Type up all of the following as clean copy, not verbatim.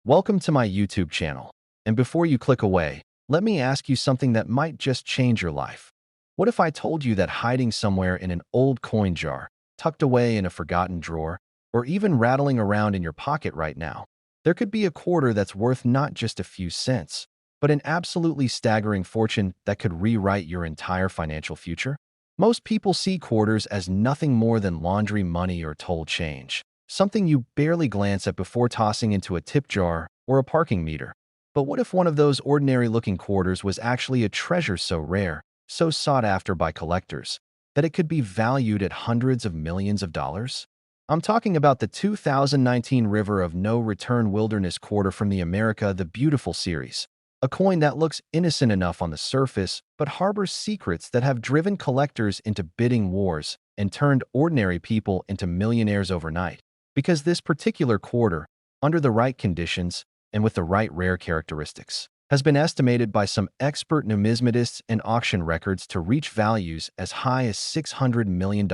Welcome to my YouTube channel. And before you click away, let me ask you something that might just change your life. What if I told you that hiding somewhere in an old coin jar, tucked away in a forgotten drawer, or even rattling around in your pocket right now, there could be a quarter that's worth not just a few cents, but an absolutely staggering fortune that could rewrite your entire financial future? Most people see quarters as nothing more than laundry money or toll change, something you barely glance at before tossing into a tip jar or a parking meter. But what if one of those ordinary-looking quarters was actually a treasure so rare, so sought after by collectors, that it could be valued at hundreds of millions of dollars? I'm talking about the 2019 River of No Return Wilderness Quarter from the America the Beautiful series, a coin that looks innocent enough on the surface but harbors secrets that have driven collectors into bidding wars and turned ordinary people into millionaires overnight. Because this particular quarter, under the right conditions and with the right rare characteristics, has been estimated by some expert numismatists and auction records to reach values as high as $600 million.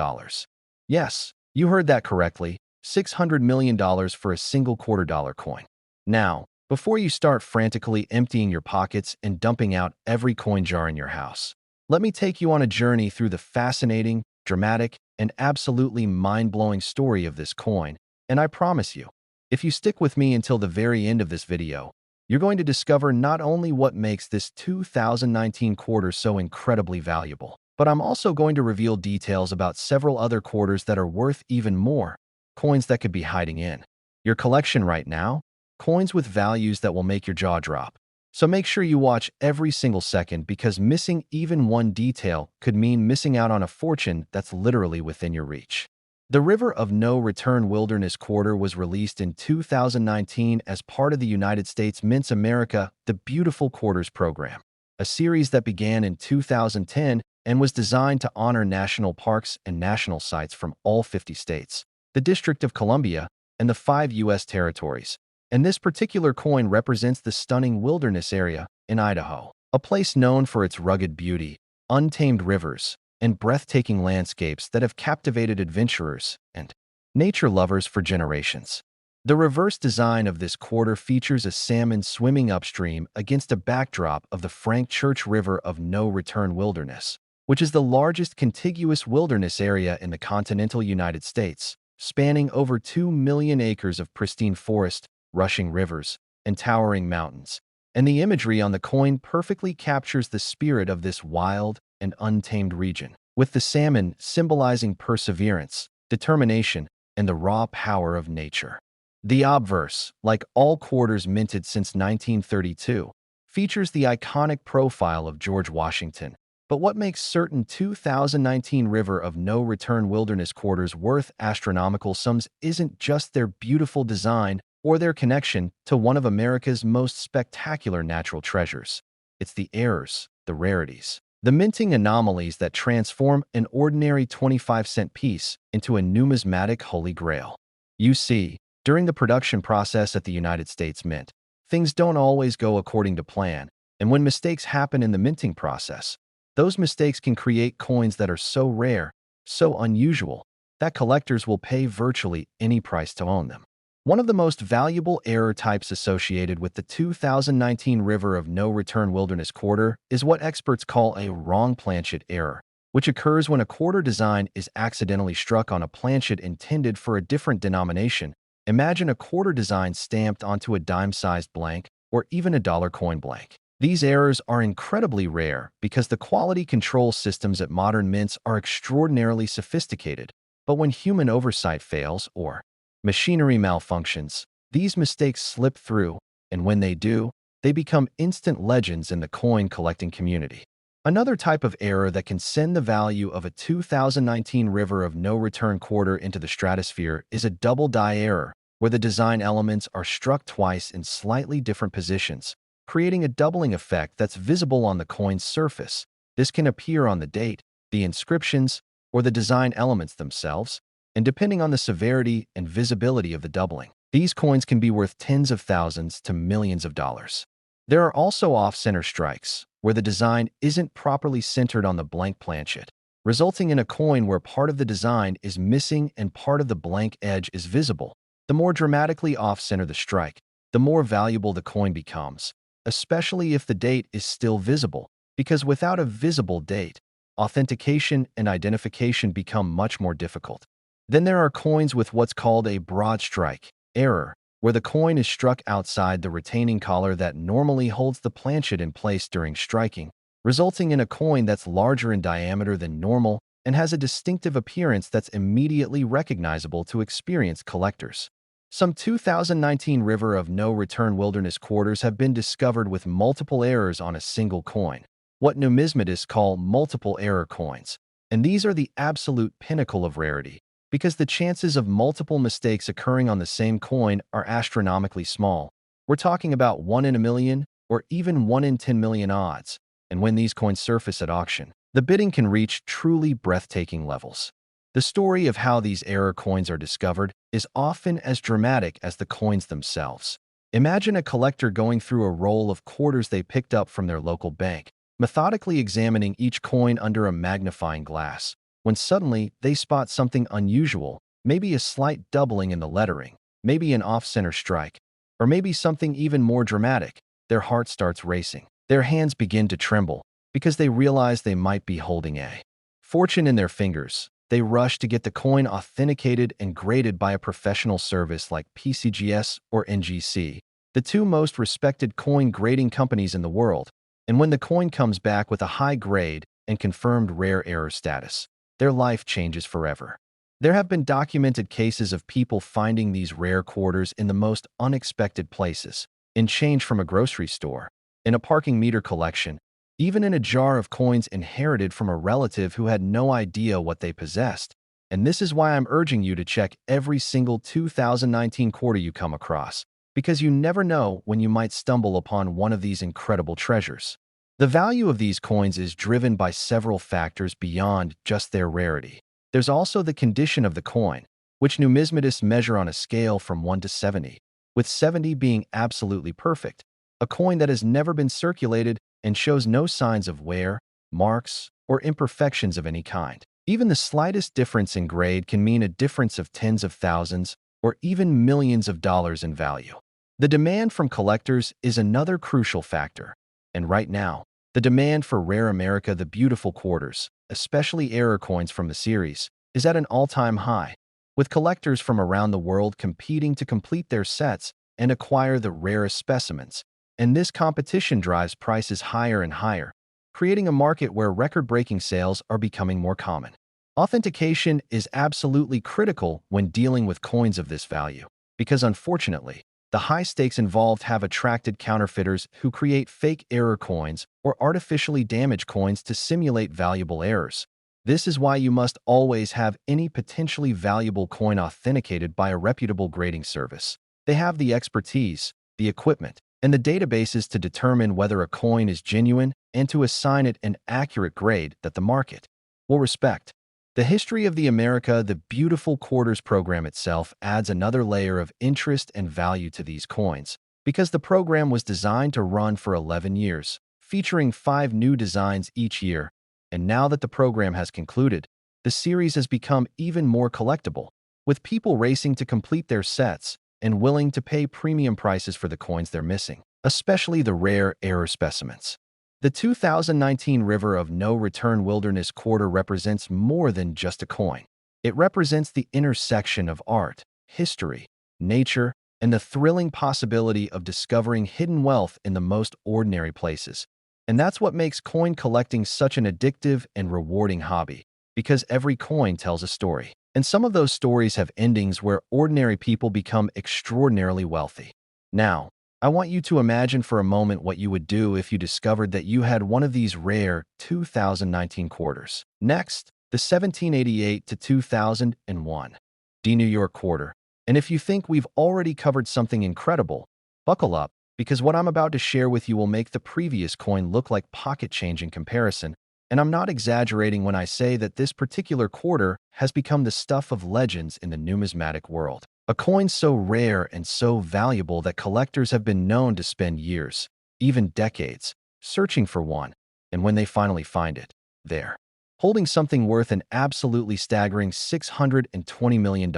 Yes, you heard that correctly, $600 million for a single quarter-dollar coin. Now, before you start frantically emptying your pockets and dumping out every coin jar in your house, let me take you on a journey through the fascinating, dramatic, and absolutely mind-blowing story of this coin. And I promise you, if you stick with me until the very end of this video, you're going to discover not only what makes this 2019 quarter so incredibly valuable, but I'm also going to reveal details about several other quarters that are worth even more, coins that could be hiding in your collection right now, coins with values that will make your jaw drop. So make sure you watch every single second, because missing even one detail could mean missing out on a fortune that's literally within your reach. The River of No Return Wilderness Quarter was released in 2019 as part of the United States Mint's America the Beautiful Quarters program, a series that began in 2010 and was designed to honor national parks and national sites from all 50 states, the District of Columbia, and the 5 U.S. territories. And this particular coin represents the stunning wilderness area in Idaho, a place known for its rugged beauty, untamed rivers, and breathtaking landscapes that have captivated adventurers and nature lovers for generations. The reverse design of this quarter features a salmon swimming upstream against a backdrop of the Frank Church River of No Return Wilderness, which is the largest contiguous wilderness area in the continental United States, spanning over 2 million acres of pristine forest, rushing rivers, and towering mountains. And the imagery on the coin perfectly captures the spirit of this wild and untamed region, with the salmon symbolizing perseverance, determination, and the raw power of nature. The obverse, like all quarters minted since 1932, features the iconic profile of George Washington. But what makes certain 2019 River of No Return Wilderness quarters worth astronomical sums isn't just their beautiful design or their connection to one of America's most spectacular natural treasures. It's the errors, the rarities, the minting anomalies that transform an ordinary 25-cent piece into a numismatic holy grail. You see, during the production process at the United States Mint, things don't always go according to plan, and when mistakes happen in the minting process, those mistakes can create coins that are so rare, so unusual, that collectors will pay virtually any price to own them. One of the most valuable error types associated with the 2019 River of No Return Wilderness Quarter is what experts call a wrong planchet error, which occurs when a quarter design is accidentally struck on a planchet intended for a different denomination. Imagine a quarter design stamped onto a dime-sized blank or even a dollar coin blank. These errors are incredibly rare because the quality control systems at modern mints are extraordinarily sophisticated. But when human oversight fails or machinery malfunctions, these mistakes slip through, and when they do, they become instant legends in the coin collecting community. Another type of error that can send the value of a 2019 River of No Return quarter into the stratosphere is a double die error, where the design elements are struck twice in slightly different positions, creating a doubling effect that's visible on the coin's surface. This can appear on the date, the inscriptions, or the design elements themselves, and depending on the severity and visibility of the doubling, these coins can be worth tens of thousands to millions of dollars. There are also off-center strikes, where the design isn't properly centered on the blank planchet, resulting in a coin where part of the design is missing and part of the blank edge is visible. The more dramatically off-center the strike, the more valuable the coin becomes, especially if the date is still visible, because without a visible date, authentication and identification become much more difficult. Then there are coins with what's called a broad strike error, where the coin is struck outside the retaining collar that normally holds the planchet in place during striking, resulting in a coin that's larger in diameter than normal and has a distinctive appearance that's immediately recognizable to experienced collectors. Some 2019 River of No Return wilderness quarters have been discovered with multiple errors on a single coin, what numismatists call multiple error coins. And these are the absolute pinnacle of rarity, because the chances of multiple mistakes occurring on the same coin are astronomically small. We're talking about 1 in a million or even 1 in 10 million odds. And when these coins surface at auction, the bidding can reach truly breathtaking levels. The story of how these error coins are discovered is often as dramatic as the coins themselves. Imagine a collector going through a roll of quarters they picked up from their local bank, methodically examining each coin under a magnifying glass, when suddenly they spot something unusual, maybe a slight doubling in the lettering, maybe an off-center strike, or maybe something even more dramatic. Their heart starts racing. Their hands begin to tremble because they realize they might be holding a fortune in their fingers. They rush to get the coin authenticated and graded by a professional service like PCGS or NGC, the two most respected coin grading companies in the world. And when the coin comes back with a high grade and confirmed rare error status, their life changes forever. There have been documented cases of people finding these rare quarters in the most unexpected places, in change from a grocery store, in a parking meter collection, even in a jar of coins inherited from a relative who had no idea what they possessed. And this is why I'm urging you to check every single 2019 quarter you come across, because you never know when you might stumble upon one of these incredible treasures. The value of these coins is driven by several factors beyond just their rarity. There's also the condition of the coin, which numismatists measure on a scale from 1 to 70, with 70 being absolutely perfect, a coin that has never been circulated and shows no signs of wear, marks, or imperfections of any kind. Even the slightest difference in grade can mean a difference of tens of thousands or even millions of dollars in value. The demand from collectors is another crucial factor, and right now, the demand for Rare America the Beautiful quarters, especially error coins from the series, is at an all-time high, with collectors from around the world competing to complete their sets and acquire the rarest specimens. And this competition drives prices higher and higher, creating a market where record-breaking sales are becoming more common. Authentication is absolutely critical when dealing with coins of this value, because unfortunately, the high stakes involved have attracted counterfeiters who create fake error coins or artificially damage coins to simulate valuable errors. This is why you must always have any potentially valuable coin authenticated by a reputable grading service. They have the expertise, the equipment, and the databases to determine whether a coin is genuine and to assign it an accurate grade that the market will respect. The history of the America the Beautiful Quarters program itself adds another layer of interest and value to these coins, because the program was designed to run for 11 years, featuring 5 new designs each year. And now that the program has concluded, the series has become even more collectible, with people racing to complete their sets and willing to pay premium prices for the coins they're missing, especially the rare error specimens. The 2019 River of No Return Wilderness Quarter represents more than just a coin. It represents the intersection of art, history, nature, and the thrilling possibility of discovering hidden wealth in the most ordinary places. And that's what makes coin collecting such an addictive and rewarding hobby, because every coin tells a story. And some of those stories have endings where ordinary people become extraordinarily wealthy. Now, I want you to imagine for a moment what you would do if you discovered that you had one of these rare 2019 quarters. Next, the 1788 to 2001 D New York quarter. And if you think we've already covered something incredible, buckle up, because what I'm about to share with you will make the previous coin look like pocket change in comparison. And I'm not exaggerating when I say that this particular quarter has become the stuff of legends in the numismatic world. A coin so rare and so valuable that collectors have been known to spend years, even decades, searching for one. And when they finally find it, they're holding something worth an absolutely staggering $620 million.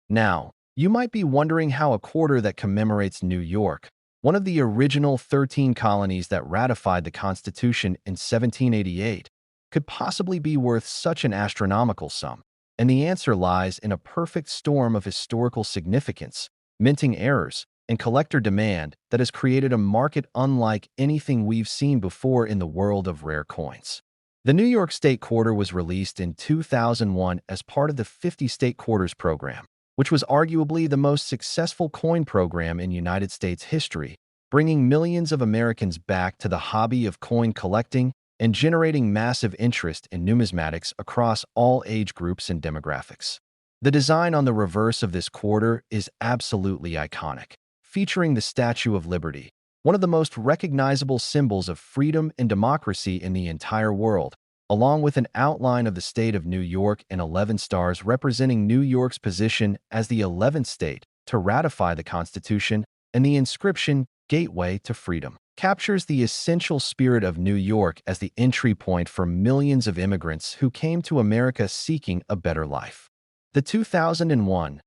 Now, You might be wondering how a quarter that commemorates New York, one of the original 13 colonies that ratified the Constitution in 1788, could possibly be worth such an astronomical sum. And the answer lies in a perfect storm of historical significance, minting errors, and collector demand that has created a market unlike anything we've seen before in the world of rare coins. The New York State Quarter was released in 2001 as part of the 50 State Quarters program, which was arguably the most successful coin program in United States history, bringing millions of Americans back to the hobby of coin collecting and generating massive interest in numismatics across all age groups and demographics. The design on the reverse of this quarter is absolutely iconic, featuring the Statue of Liberty, one of the most recognizable symbols of freedom and democracy in the entire world, along with an outline of the state of New York and 11 stars representing New York's position as the 11th state to ratify the Constitution, and the inscription, Gateway to Freedom, captures the essential spirit of New York as the entry point for millions of immigrants who came to America seeking a better life. The 2001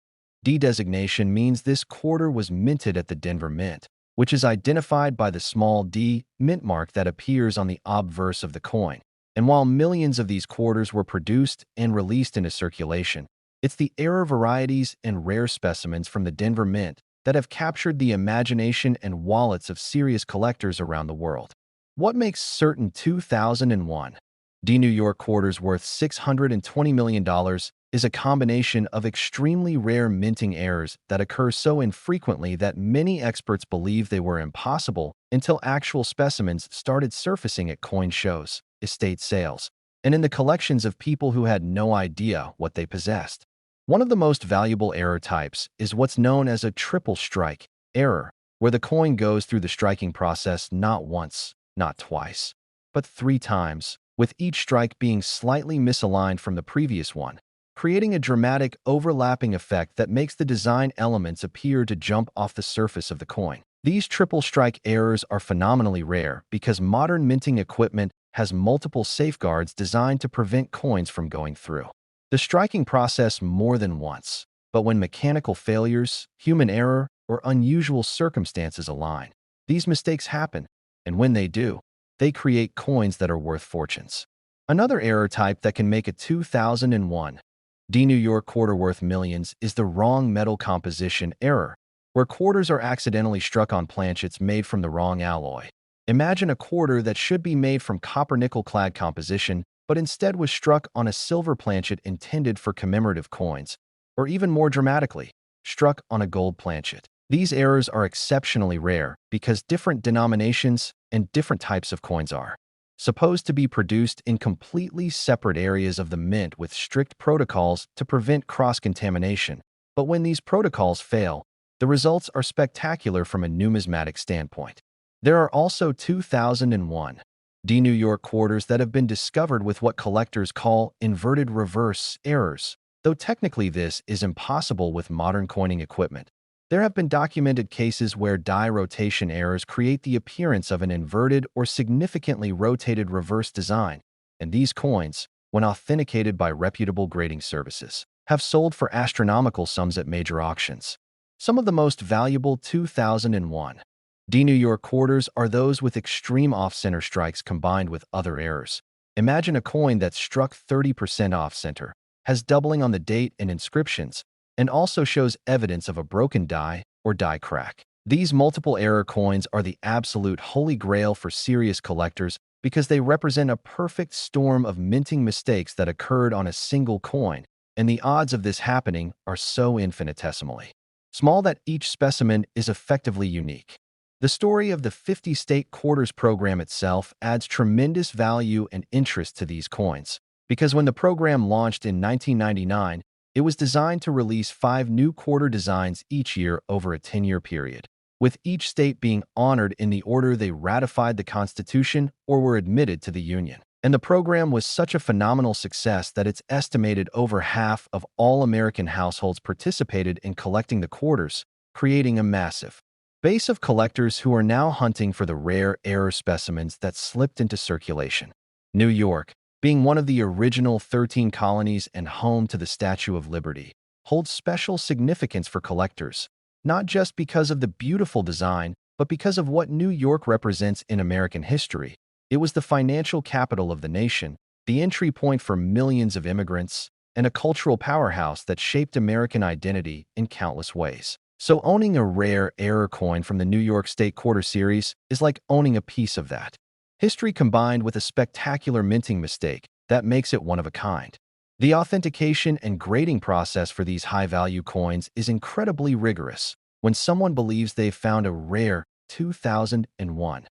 D designation means this quarter was minted at the Denver Mint, which is identified by the small d mint mark that appears on the obverse of the coin. And while millions of these quarters were produced and released into circulation, it's the error varieties and rare specimens from the Denver Mint that have captured the imagination and wallets of serious collectors around the world. What makes certain 2001 D New York quarters worth $620 million is a combination of extremely rare minting errors that occur so infrequently that many experts believe they were impossible until actual specimens started surfacing at coin shows, estate sales, and in the collections of people who had no idea what they possessed. One of the most valuable error types is what's known as a triple strike error, where the coin goes through the striking process not once, not twice, but 3 times, with each strike being slightly misaligned from the previous one, creating a dramatic overlapping effect that makes the design elements appear to jump off the surface of the coin. These triple strike errors are phenomenally rare because modern minting equipment has multiple safeguards designed to prevent coins from going through the striking process more than once. But when mechanical failures, human error, or unusual circumstances align, these mistakes happen, and when they do, they create coins that are worth fortunes. Another error type that can make a 2001 D New York quarter worth millions is the wrong metal composition error, where quarters are accidentally struck on planchets made from the wrong alloy. Imagine a quarter that should be made from copper-nickel clad composition, but instead was struck on a silver planchet intended for commemorative coins, or even more dramatically, struck on a gold planchet. These errors are exceptionally rare because different denominations and different types of coins are supposed to be produced in completely separate areas of the mint with strict protocols to prevent cross-contamination. But when these protocols fail, the results are spectacular from a numismatic standpoint. There are also 2001 D New York quarters that have been discovered with what collectors call inverted reverse errors, though technically this is impossible with modern coining equipment. There have been documented cases where die rotation errors create the appearance of an inverted or significantly rotated reverse design, and these coins, when authenticated by reputable grading services, have sold for astronomical sums at major auctions. Some of the most valuable 2001 D New York quarters are those with extreme off-center strikes combined with other errors. Imagine a coin that's struck 30% off-center, has doubling on the date and inscriptions, and also shows evidence of a broken die or die crack. These multiple error coins are the absolute holy grail for serious collectors because they represent a perfect storm of minting mistakes that occurred on a single coin, and the odds of this happening are so infinitesimally small that each specimen is effectively unique. The story of the 50 State Quarters program itself adds tremendous value and interest to these coins, because when the program launched in 1999, it was designed to release 5 new quarter designs each year over a 10-year period, with each state being honored in the order they ratified the Constitution or were admitted to the Union. And the program was such a phenomenal success that it's estimated over half of all American households participated in collecting the quarters, creating a massive base of collectors who are now hunting for the rare error specimens that slipped into circulation. New York, being one of the original 13 colonies and home to the Statue of Liberty, holds special significance for collectors, not just because of the beautiful design, but because of what New York represents in American history. It was the financial capital of the nation, the entry point for millions of immigrants, and a cultural powerhouse that shaped American identity in countless ways. So owning a rare error coin from the New York State Quarter Series is like owning a piece of that history combined with a spectacular minting mistake that makes it one of a kind. The authentication and grading process for these high-value coins is incredibly rigorous. When someone believes they've found a rare 2001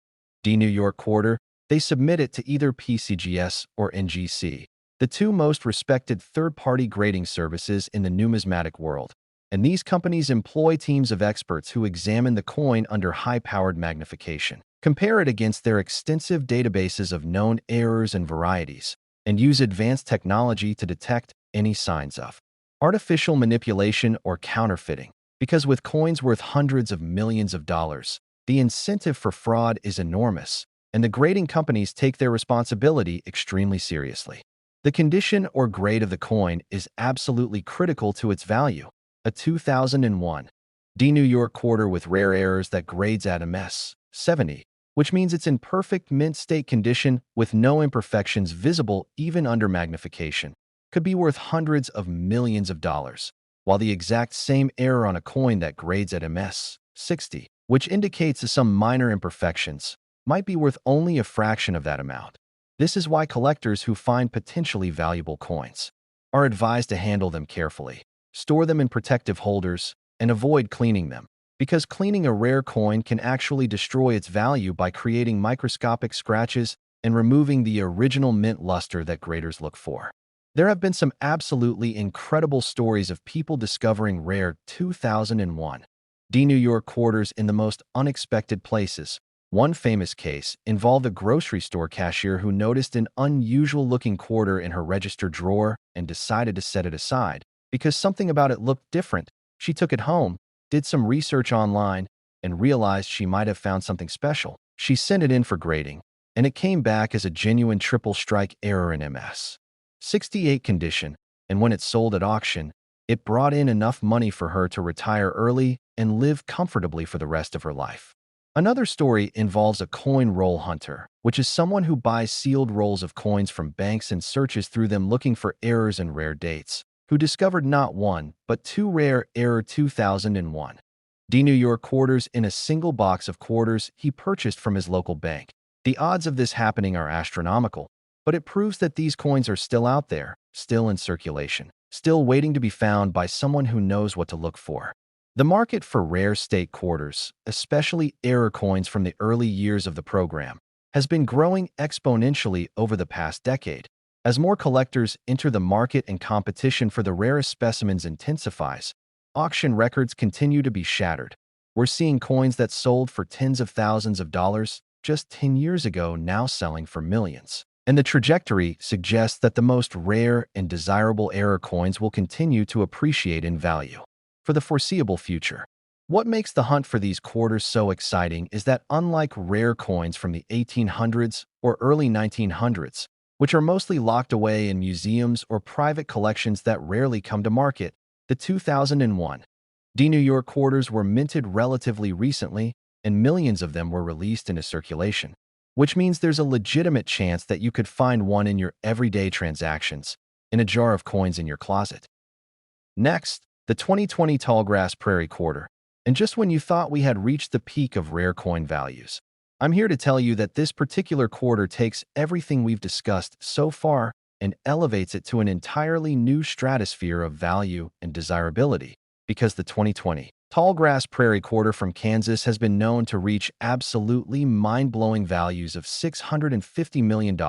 D New York quarter, they submit it to either PCGS or NGC, the two most respected third-party grading services in the numismatic world. And these companies employ teams of experts who examine the coin under high-powered magnification, compare it against their extensive databases of known errors and varieties, and use advanced technology to detect any signs of artificial manipulation or counterfeiting. Because with coins worth hundreds of millions of dollars, the incentive for fraud is enormous, and the grading companies take their responsibility extremely seriously. The condition or grade of the coin is absolutely critical to its value. A 2001 D New York quarter with rare errors that grades at MS 70, which means it's in perfect mint state condition with no imperfections visible even under magnification, could be worth hundreds of millions of dollars, while the exact same error on a coin that grades at MS 60, which indicates some minor imperfections, might be worth only a fraction of that amount. This is why collectors who find potentially valuable coins are advised to handle them carefully, store them in protective holders, and avoid cleaning them, because cleaning a rare coin can actually destroy its value by creating microscopic scratches and removing the original mint luster that graders look for. There have been some absolutely incredible stories of people discovering rare 2001 D New York quarters in the most unexpected places. One famous case involved a grocery store cashier who noticed an unusual-looking quarter in her register drawer and decided to set it aside because something about it looked different. She took it home, did some research online, and realized she might have found something special. She sent it in for grading, and it came back as a genuine triple strike error in MS 68 condition, and when it sold at auction, it brought in enough money for her to retire early and live comfortably for the rest of her life. Another story involves a coin roll hunter, which is someone who buys sealed rolls of coins from banks and searches through them looking for errors and rare dates, who discovered not one, but two rare error 2001 D New York quarters in a single box of quarters he purchased from his local bank. The odds of this happening are astronomical, but it proves that these coins are still out there, still in circulation, still waiting to be found by someone who knows what to look for. The market for rare state quarters, especially error coins from the early years of the program, has been growing exponentially over the past decade. As more collectors enter the market and competition for the rarest specimens intensifies, auction records continue to be shattered. We're seeing coins that sold for tens of thousands of dollars just 10 years ago now selling for millions. And the trajectory suggests that the most rare and desirable error coins will continue to appreciate in value for the foreseeable future. What makes the hunt for these quarters so exciting is that unlike rare coins from the 1800s or early 1900s, which are mostly locked away in museums or private collections that rarely come to market, the 2001 D New York quarters were minted relatively recently, and millions of them were released into circulation, which means there's a legitimate chance that you could find one in your everyday transactions, in a jar of coins in your closet. Next, the 2020 Tallgrass Prairie Quarter. And just when you thought we had reached the peak of rare coin values, I'm here to tell you that this particular quarter takes everything we've discussed so far and elevates it to an entirely new stratosphere of value and desirability, because the 2020 Tallgrass Prairie Quarter from Kansas has been known to reach absolutely mind-blowing values of $650 million.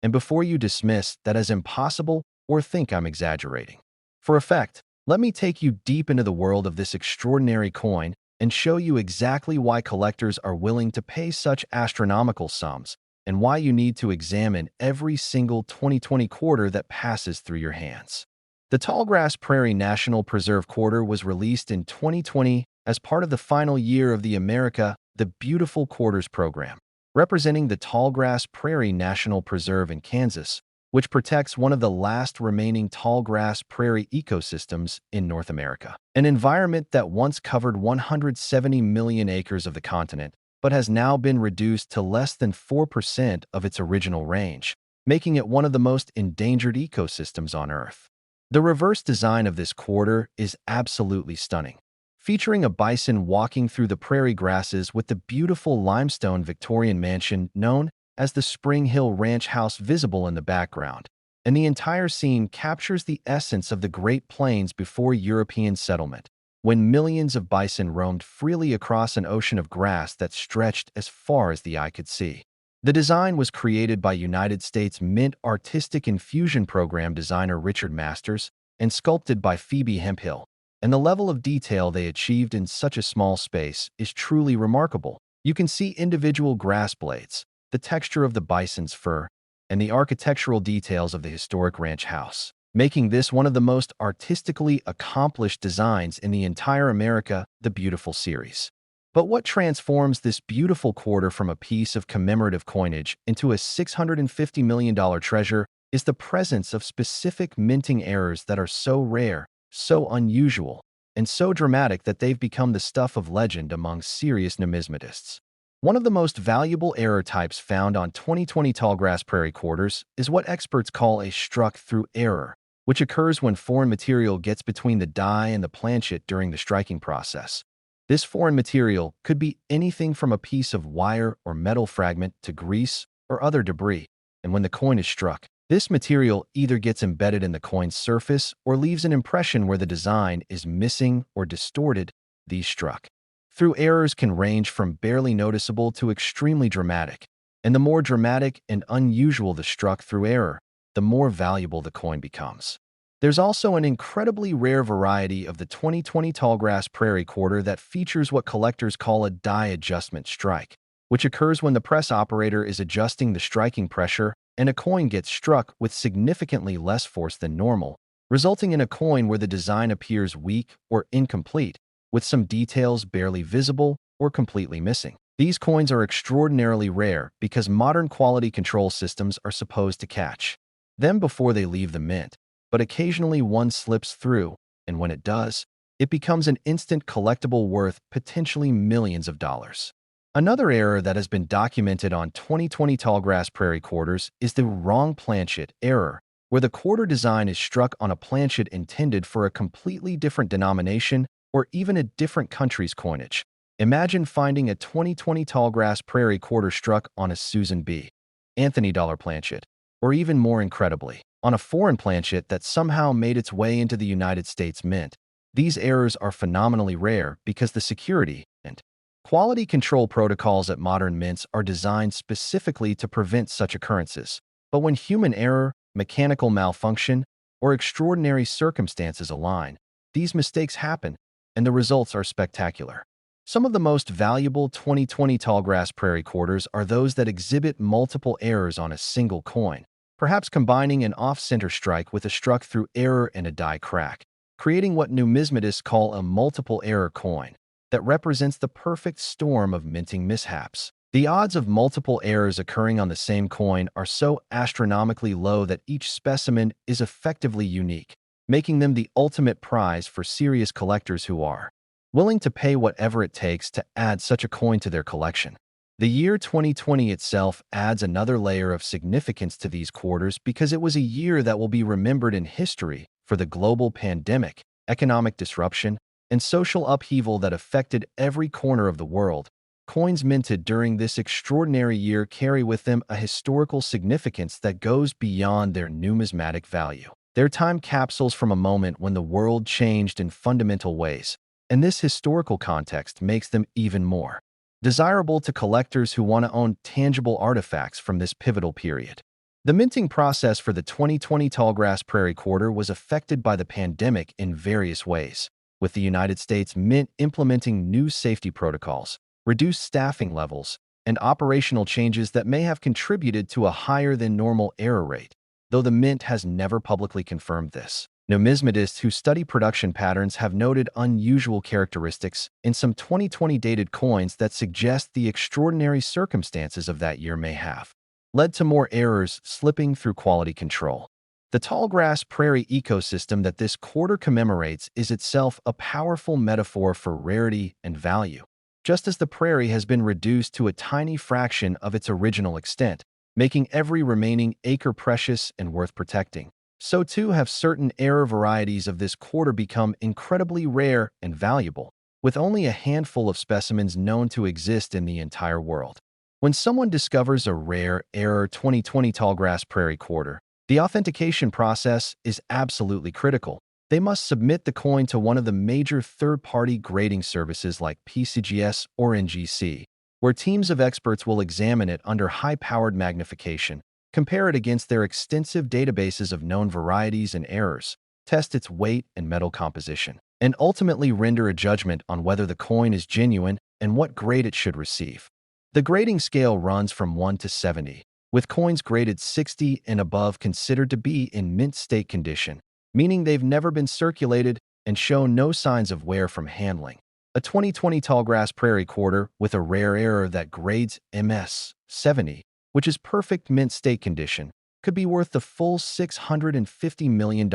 And before you dismiss that as impossible or think I'm exaggerating, for effect, let me take you deep into the world of this extraordinary coin and show you exactly why collectors are willing to pay such astronomical sums and why you need to examine every single 2020 quarter that passes through your hands. The Tallgrass Prairie National Preserve Quarter was released in 2020 as part of the final year of the America the Beautiful Quarters program, representing the Tallgrass Prairie National Preserve in Kansas, which protects one of the last remaining tallgrass prairie ecosystems in North America. An environment that once covered 170 million acres of the continent, but has now been reduced to less than 4% of its original range, making it one of the most endangered ecosystems on Earth. The reverse design of this corridor is absolutely stunning, featuring a bison walking through the prairie grasses with the beautiful limestone Victorian mansion known as the Spring Hill Ranch House visible in the background, and the entire scene captures the essence of the Great Plains before European settlement, when millions of bison roamed freely across an ocean of grass that stretched as far as the eye could see. The design was created by United States Mint Artistic Infusion Program designer Richard Masters and sculpted by Phoebe Hemphill, and the level of detail they achieved in such a small space is truly remarkable. You can see individual grass blades, the texture of the bison's fur, and the architectural details of the historic ranch house, making this one of the most artistically accomplished designs in the entire America the Beautiful series. But what transforms this beautiful quarter from a piece of commemorative coinage into a $650 million treasure is the presence of specific minting errors that are so rare, so unusual, and so dramatic that they've become the stuff of legend among serious numismatists. One of the most valuable error types found on 2020 tallgrass prairie quarters is what experts call a struck-through error, which occurs when foreign material gets between the die and the planchet during the striking process. This foreign material could be anything from a piece of wire or metal fragment to grease or other debris, and when the coin is struck, this material either gets embedded in the coin's surface or leaves an impression where the design is missing or distorted. These struck-through errors can range from barely noticeable to extremely dramatic, and the more dramatic and unusual the struck-through error, the more valuable the coin becomes. There's also an incredibly rare variety of the 2020 tallgrass prairie quarter that features what collectors call a die adjustment strike, which occurs when the press operator is adjusting the striking pressure and a coin gets struck with significantly less force than normal, resulting in a coin where the design appears weak or incomplete, with some details barely visible or completely missing. These coins are extraordinarily rare because modern quality control systems are supposed to catch them before they leave the mint. But occasionally one slips through, and when it does, it becomes an instant collectible worth potentially millions of dollars. Another error that has been documented on 2020 tallgrass prairie quarters is the wrong planchet error, where the quarter design is struck on a planchet intended for a completely different denomination or even a different country's coinage. Imagine finding a 2020 tallgrass prairie quarter struck on a Susan B. Anthony dollar planchet, or even more incredibly, on a foreign planchet that somehow made its way into the United States Mint. These errors are phenomenally rare because the security and quality control protocols at modern mints are designed specifically to prevent such occurrences. But when human error, mechanical malfunction, or extraordinary circumstances align, these mistakes happen, and the results are spectacular. Some of the most valuable 2020 tallgrass prairie quarters are those that exhibit multiple errors on a single coin, perhaps combining an off-center strike with a struck-through error and a die crack, creating what numismatists call a multiple error coin that represents the perfect storm of minting mishaps. The odds of multiple errors occurring on the same coin are so astronomically low that each specimen is effectively unique, making them the ultimate prize for serious collectors who are willing to pay whatever it takes to add such a coin to their collection. The year 2020 itself adds another layer of significance to these quarters because it was a year that will be remembered in history for the global pandemic, economic disruption, and social upheaval that affected every corner of the world. Coins minted during this extraordinary year carry with them a historical significance that goes beyond their numismatic value. They're time capsules from a moment when the world changed in fundamental ways, and this historical context makes them even more desirable to collectors who want to own tangible artifacts from this pivotal period. The minting process for the 2020 tallgrass prairie quarter was affected by the pandemic in various ways, with the United States Mint implementing new safety protocols, reduced staffing levels, and operational changes that may have contributed to a higher than normal error rate, though the Mint has never publicly confirmed this. Numismatists who study production patterns have noted unusual characteristics in some 2020 dated coins that suggest the extraordinary circumstances of that year may have led to more errors slipping through quality control. The tallgrass prairie ecosystem that this quarter commemorates is itself a powerful metaphor for rarity and value. Just as the prairie has been reduced to a tiny fraction of its original extent, making every remaining acre precious and worth protecting, so too have certain error varieties of this quarter become incredibly rare and valuable, with only a handful of specimens known to exist in the entire world. When someone discovers a rare error 2020 tallgrass prairie quarter, the authentication process is absolutely critical. They must submit the coin to one of the major third-party grading services like PCGS or NGC, where teams of experts will examine it under high-powered magnification, compare it against their extensive databases of known varieties and errors, test its weight and metal composition, and ultimately render a judgment on whether the coin is genuine and what grade it should receive. The grading scale runs from 1 to 70, with coins graded 60 and above considered to be in mint state condition, meaning they've never been circulated and show no signs of wear from handling. A 2020 tallgrass prairie quarter with a rare error that grades MS 70, which is perfect mint state condition, could be worth the full $650 million,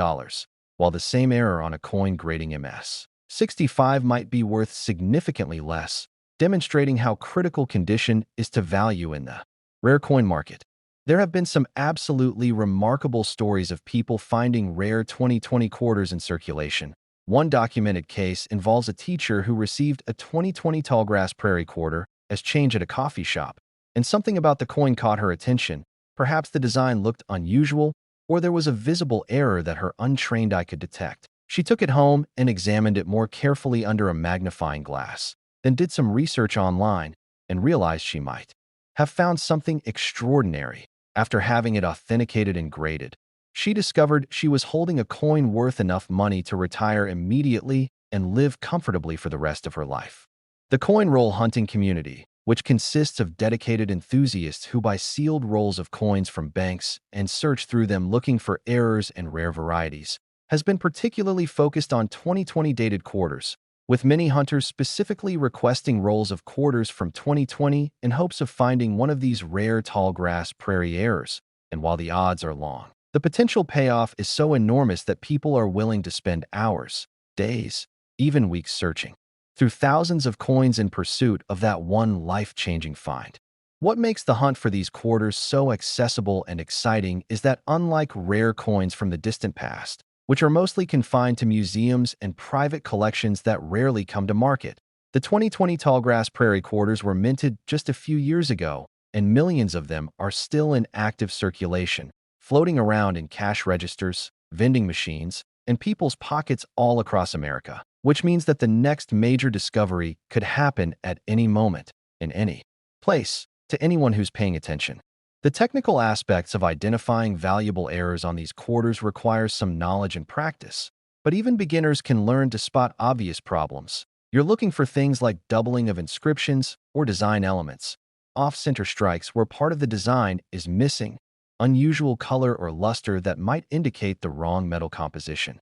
while the same error on a coin grading MS 65 might be worth significantly less, demonstrating how critical condition is to value in the rare coin market. There have been some absolutely remarkable stories of people finding rare 2020 quarters in circulation. One documented case involves a teacher who received a 2020 tallgrass prairie quarter as change at a coffee shop, and something about the coin caught her attention. Perhaps the design looked unusual, or there was a visible error that her untrained eye could detect. She took it home and examined it more carefully under a magnifying glass, then did some research online and realized she might have found something extraordinary. After having it authenticated and graded, she discovered she was holding a coin worth enough money to retire immediately and live comfortably for the rest of her life. The coin roll hunting community, which consists of dedicated enthusiasts who buy sealed rolls of coins from banks and search through them looking for errors and rare varieties, has been particularly focused on 2020 dated quarters, with many hunters specifically requesting rolls of quarters from 2020 in hopes of finding one of these rare tallgrass prairie errors. And while the odds are long, the potential payoff is so enormous that people are willing to spend hours, days, even weeks searching through thousands of coins in pursuit of that one life-changing find. What makes the hunt for these quarters so accessible and exciting is that, unlike rare coins from the distant past, which are mostly confined to museums and private collections that rarely come to market, the 2020 tallgrass prairie quarters were minted just a few years ago, and millions of them are still in active circulation, floating around in cash registers, vending machines, and people's pockets all across America, which means that the next major discovery could happen at any moment, in any place, to anyone who's paying attention. The technical aspects of identifying valuable errors on these quarters require some knowledge and practice, but even beginners can learn to spot obvious problems. You're looking for things like doubling of inscriptions or design elements, off-center strikes where part of the design is missing, unusual color or luster that might indicate the wrong metal composition.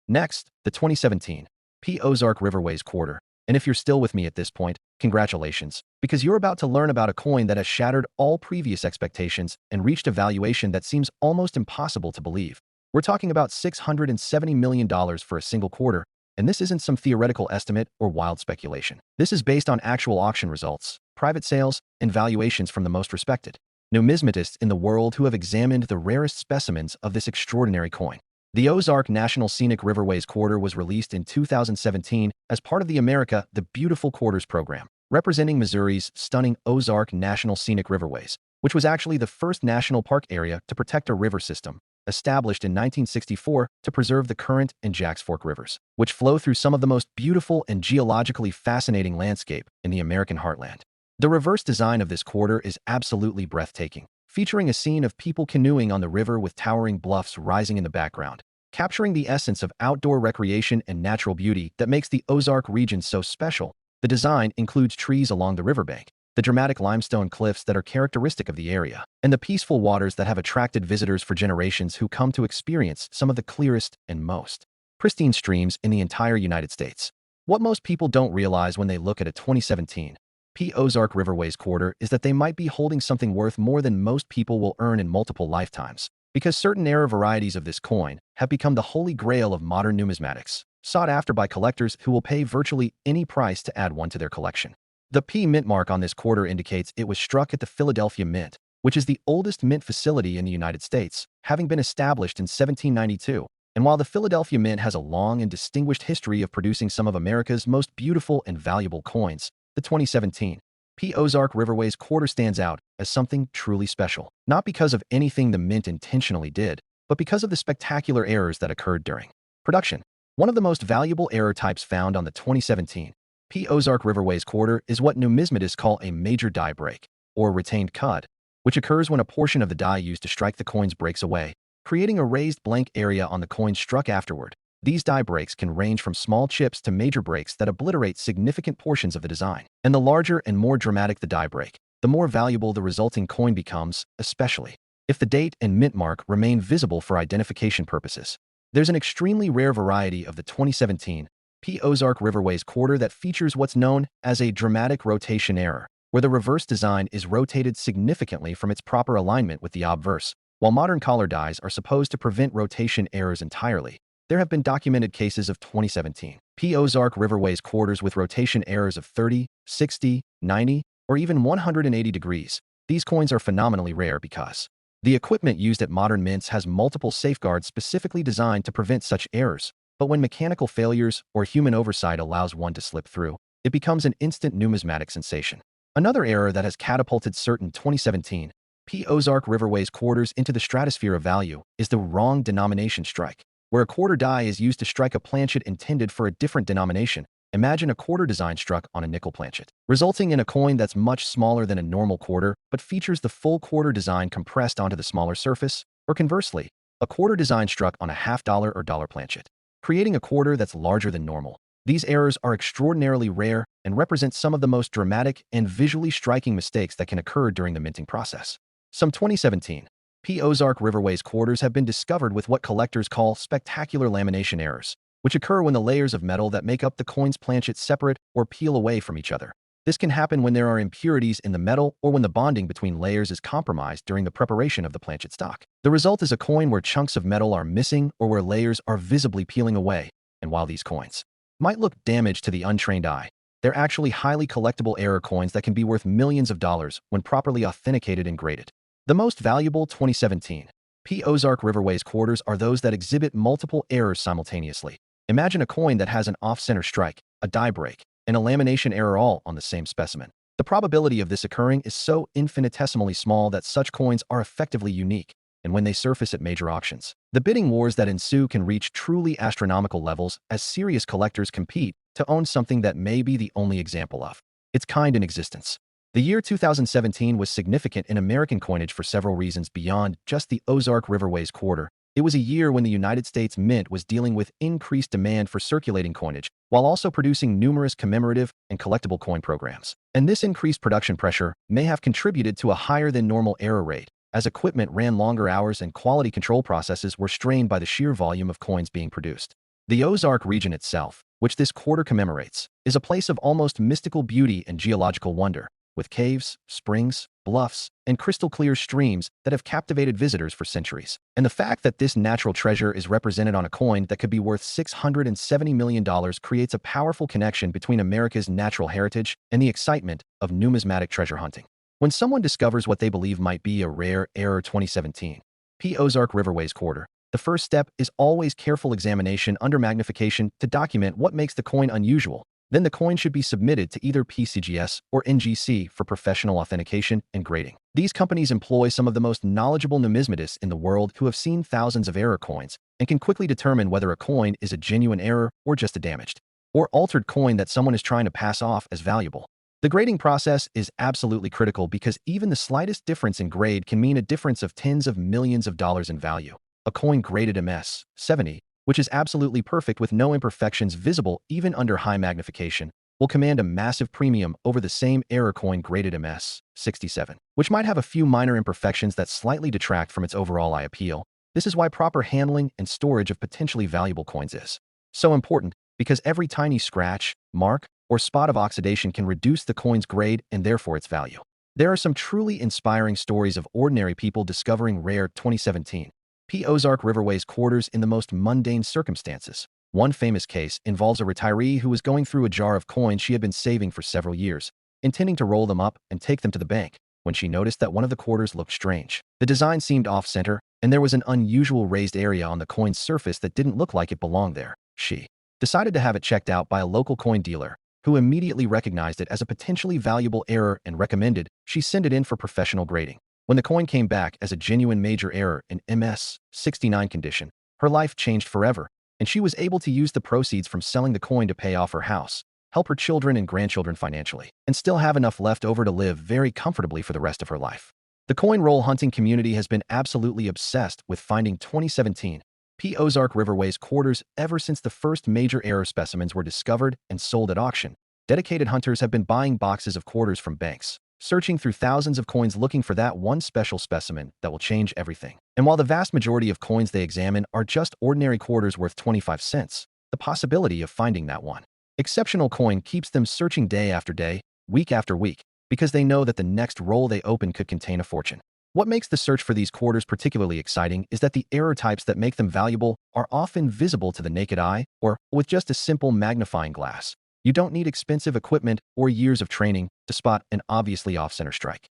Next, the 2017 P. Ozark Riverways quarter. And if you're still with me at this point, congratulations, because you're about to learn about a coin that has shattered all previous expectations and reached a valuation that seems almost impossible to believe. We're talking about $670 million for a single quarter, and this isn't some theoretical estimate or wild speculation. This is based on actual auction results, private sales, and valuations from the most respected numismatists in the world who have examined the rarest specimens of this extraordinary coin. The Ozark National Scenic Riverways Quarter was released in 2017 as part of the America the Beautiful Quarters program, representing Missouri's stunning Ozark National Scenic Riverways, which was actually the first national park area to protect a river system, established in 1964 to preserve the Current and Jacks Fork rivers, which flow through some of the most beautiful and geologically fascinating landscape in the American heartland. The reverse design of this quarter is absolutely breathtaking, featuring a scene of people canoeing on the river with towering bluffs rising in the background, capturing the essence of outdoor recreation and natural beauty that makes the Ozark region so special. The design includes trees along the riverbank, the dramatic limestone cliffs that are characteristic of the area, and the peaceful waters that have attracted visitors for generations who come to experience some of the clearest and most pristine streams in the entire United States. What most people don't realize when they look at a 2017 P. Ozark Riverway's quarter is that they might be holding something worth more than most people will earn in multiple lifetimes, because certain era varieties of this coin have become the holy grail of modern numismatics, sought after by collectors who will pay virtually any price to add one to their collection. The P mint mark on this quarter indicates it was struck at the Philadelphia Mint, which is the oldest mint facility in the United States, having been established in 1792. And while the Philadelphia Mint has a long and distinguished history of producing some of America's most beautiful and valuable coins, the 2017 P. Ozark Riverway's quarter stands out as something truly special, not because of anything the mint intentionally did, but because of the spectacular errors that occurred during production. One of the most valuable error types found on the 2017 P. Ozark Riverway's quarter is what numismatists call a major die break, or retained cud, which occurs when a portion of the die used to strike the coins breaks away, creating a raised blank area on the coin struck afterward. These die breaks can range from small chips to major breaks that obliterate significant portions of the design. And the larger and more dramatic the die break, the more valuable the resulting coin becomes, especially if the date and mint mark remain visible for identification purposes. There's an extremely rare variety of the 2017 P. Ozark Riverway's quarter that features what's known as a dramatic rotation error, where the reverse design is rotated significantly from its proper alignment with the obverse. While modern collar dies are supposed to prevent rotation errors entirely, there have been documented cases of 2017 P. Ozark Riverway's quarters with rotation errors of 30, 60, 90, or even 180 degrees. These coins are phenomenally rare because the equipment used at modern mints has multiple safeguards specifically designed to prevent such errors. But when mechanical failures or human oversight allows one to slip through, it becomes an instant numismatic sensation. Another error that has catapulted certain 2017 P. Ozark Riverway's quarters into the stratosphere of value is the wrong denomination strike, where a quarter die is used to strike a planchet intended for a different denomination. Imagine a quarter design struck on a nickel planchet, resulting in a coin that's much smaller than a normal quarter but features the full quarter design compressed onto the smaller surface, or conversely, a quarter design struck on a half-dollar or dollar planchet, creating a quarter that's larger than normal. These errors are extraordinarily rare and represent some of the most dramatic and visually striking mistakes that can occur during the minting process. Some 2017 P. Ozark Riverway's quarters have been discovered with what collectors call spectacular lamination errors, which occur when the layers of metal that make up the coin's planchet separate or peel away from each other. This can happen when there are impurities in the metal or when the bonding between layers is compromised during the preparation of the planchet stock. The result is a coin where chunks of metal are missing or where layers are visibly peeling away. And while these coins might look damaged to the untrained eye, they're actually highly collectible error coins that can be worth millions of dollars when properly authenticated and graded. The most valuable 2017 P. Ozark Riverway's quarters are those that exhibit multiple errors simultaneously. Imagine a coin that has an off-center strike, a die break, and a lamination error all on the same specimen. The probability of this occurring is so infinitesimally small that such coins are effectively unique, and when they surface at major auctions, the bidding wars that ensue can reach truly astronomical levels as serious collectors compete to own something that may be the only example of its kind in existence. The year 2017 was significant in American coinage for several reasons beyond just the Ozark Riverway's quarter. It was a year when the United States Mint was dealing with increased demand for circulating coinage, while also producing numerous commemorative and collectible coin programs. And this increased production pressure may have contributed to a higher than normal error rate, as equipment ran longer hours and quality control processes were strained by the sheer volume of coins being produced. The Ozark region itself, which this quarter commemorates, is a place of almost mystical beauty and geological wonder, with caves, springs, bluffs, and crystal-clear streams that have captivated visitors for centuries. And the fact that this natural treasure is represented on a coin that could be worth $670 million creates a powerful connection between America's natural heritage and the excitement of numismatic treasure hunting. When someone discovers what they believe might be a rare error 2017 P. Ozark Riverway's quarter, the first step is always careful examination under magnification to document what makes the coin unusual. Then the coin should be submitted to either PCGS or NGC for professional authentication and grading. These companies employ some of the most knowledgeable numismatists in the world who have seen thousands of error coins and can quickly determine whether a coin is a genuine error or just a damaged or altered coin that someone is trying to pass off as valuable. The grading process is absolutely critical because even the slightest difference in grade can mean a difference of tens of millions of dollars in value. A coin graded MS 70, which is absolutely perfect with no imperfections visible even under high magnification, will command a massive premium over the same error coin graded MS 67, which might have a few minor imperfections that slightly detract from its overall eye appeal. This is why proper handling and storage of potentially valuable coins is so important, because every tiny scratch, mark, or spot of oxidation can reduce the coin's grade and therefore its value. There are some truly inspiring stories of ordinary people discovering rare 2017 P. Ozark Riverways quarters in the most mundane circumstances. One famous case involves a retiree who was going through a jar of coins she had been saving for several years, intending to roll them up and take them to the bank, when she noticed that one of the quarters looked strange. The design seemed off-center, and there was an unusual raised area on the coin's surface that didn't look like it belonged there. She decided to have it checked out by a local coin dealer, who immediately recognized it as a potentially valuable error and recommended she send it in for professional grading. When the coin came back as a genuine major error in MS 69 condition, her life changed forever, and she was able to use the proceeds from selling the coin to pay off her house, help her children and grandchildren financially, and still have enough left over to live very comfortably for the rest of her life. The coin roll hunting community has been absolutely obsessed with finding 2017 P. Ozark Riverways quarters ever since the first major error specimens were discovered and sold at auction. Dedicated hunters have been buying boxes of quarters from banks, searching through thousands of coins looking for that one special specimen that will change everything. And while the vast majority of coins they examine are just ordinary quarters worth 25 cents, the possibility of finding that one exceptional coin keeps them searching day after day, week after week, because they know that the next roll they open could contain a fortune. What makes the search for these quarters particularly exciting is that the error types that make them valuable are often visible to the naked eye or with just a simple magnifying glass. You don't need expensive equipment or years of training to spot an obviously off-center strike.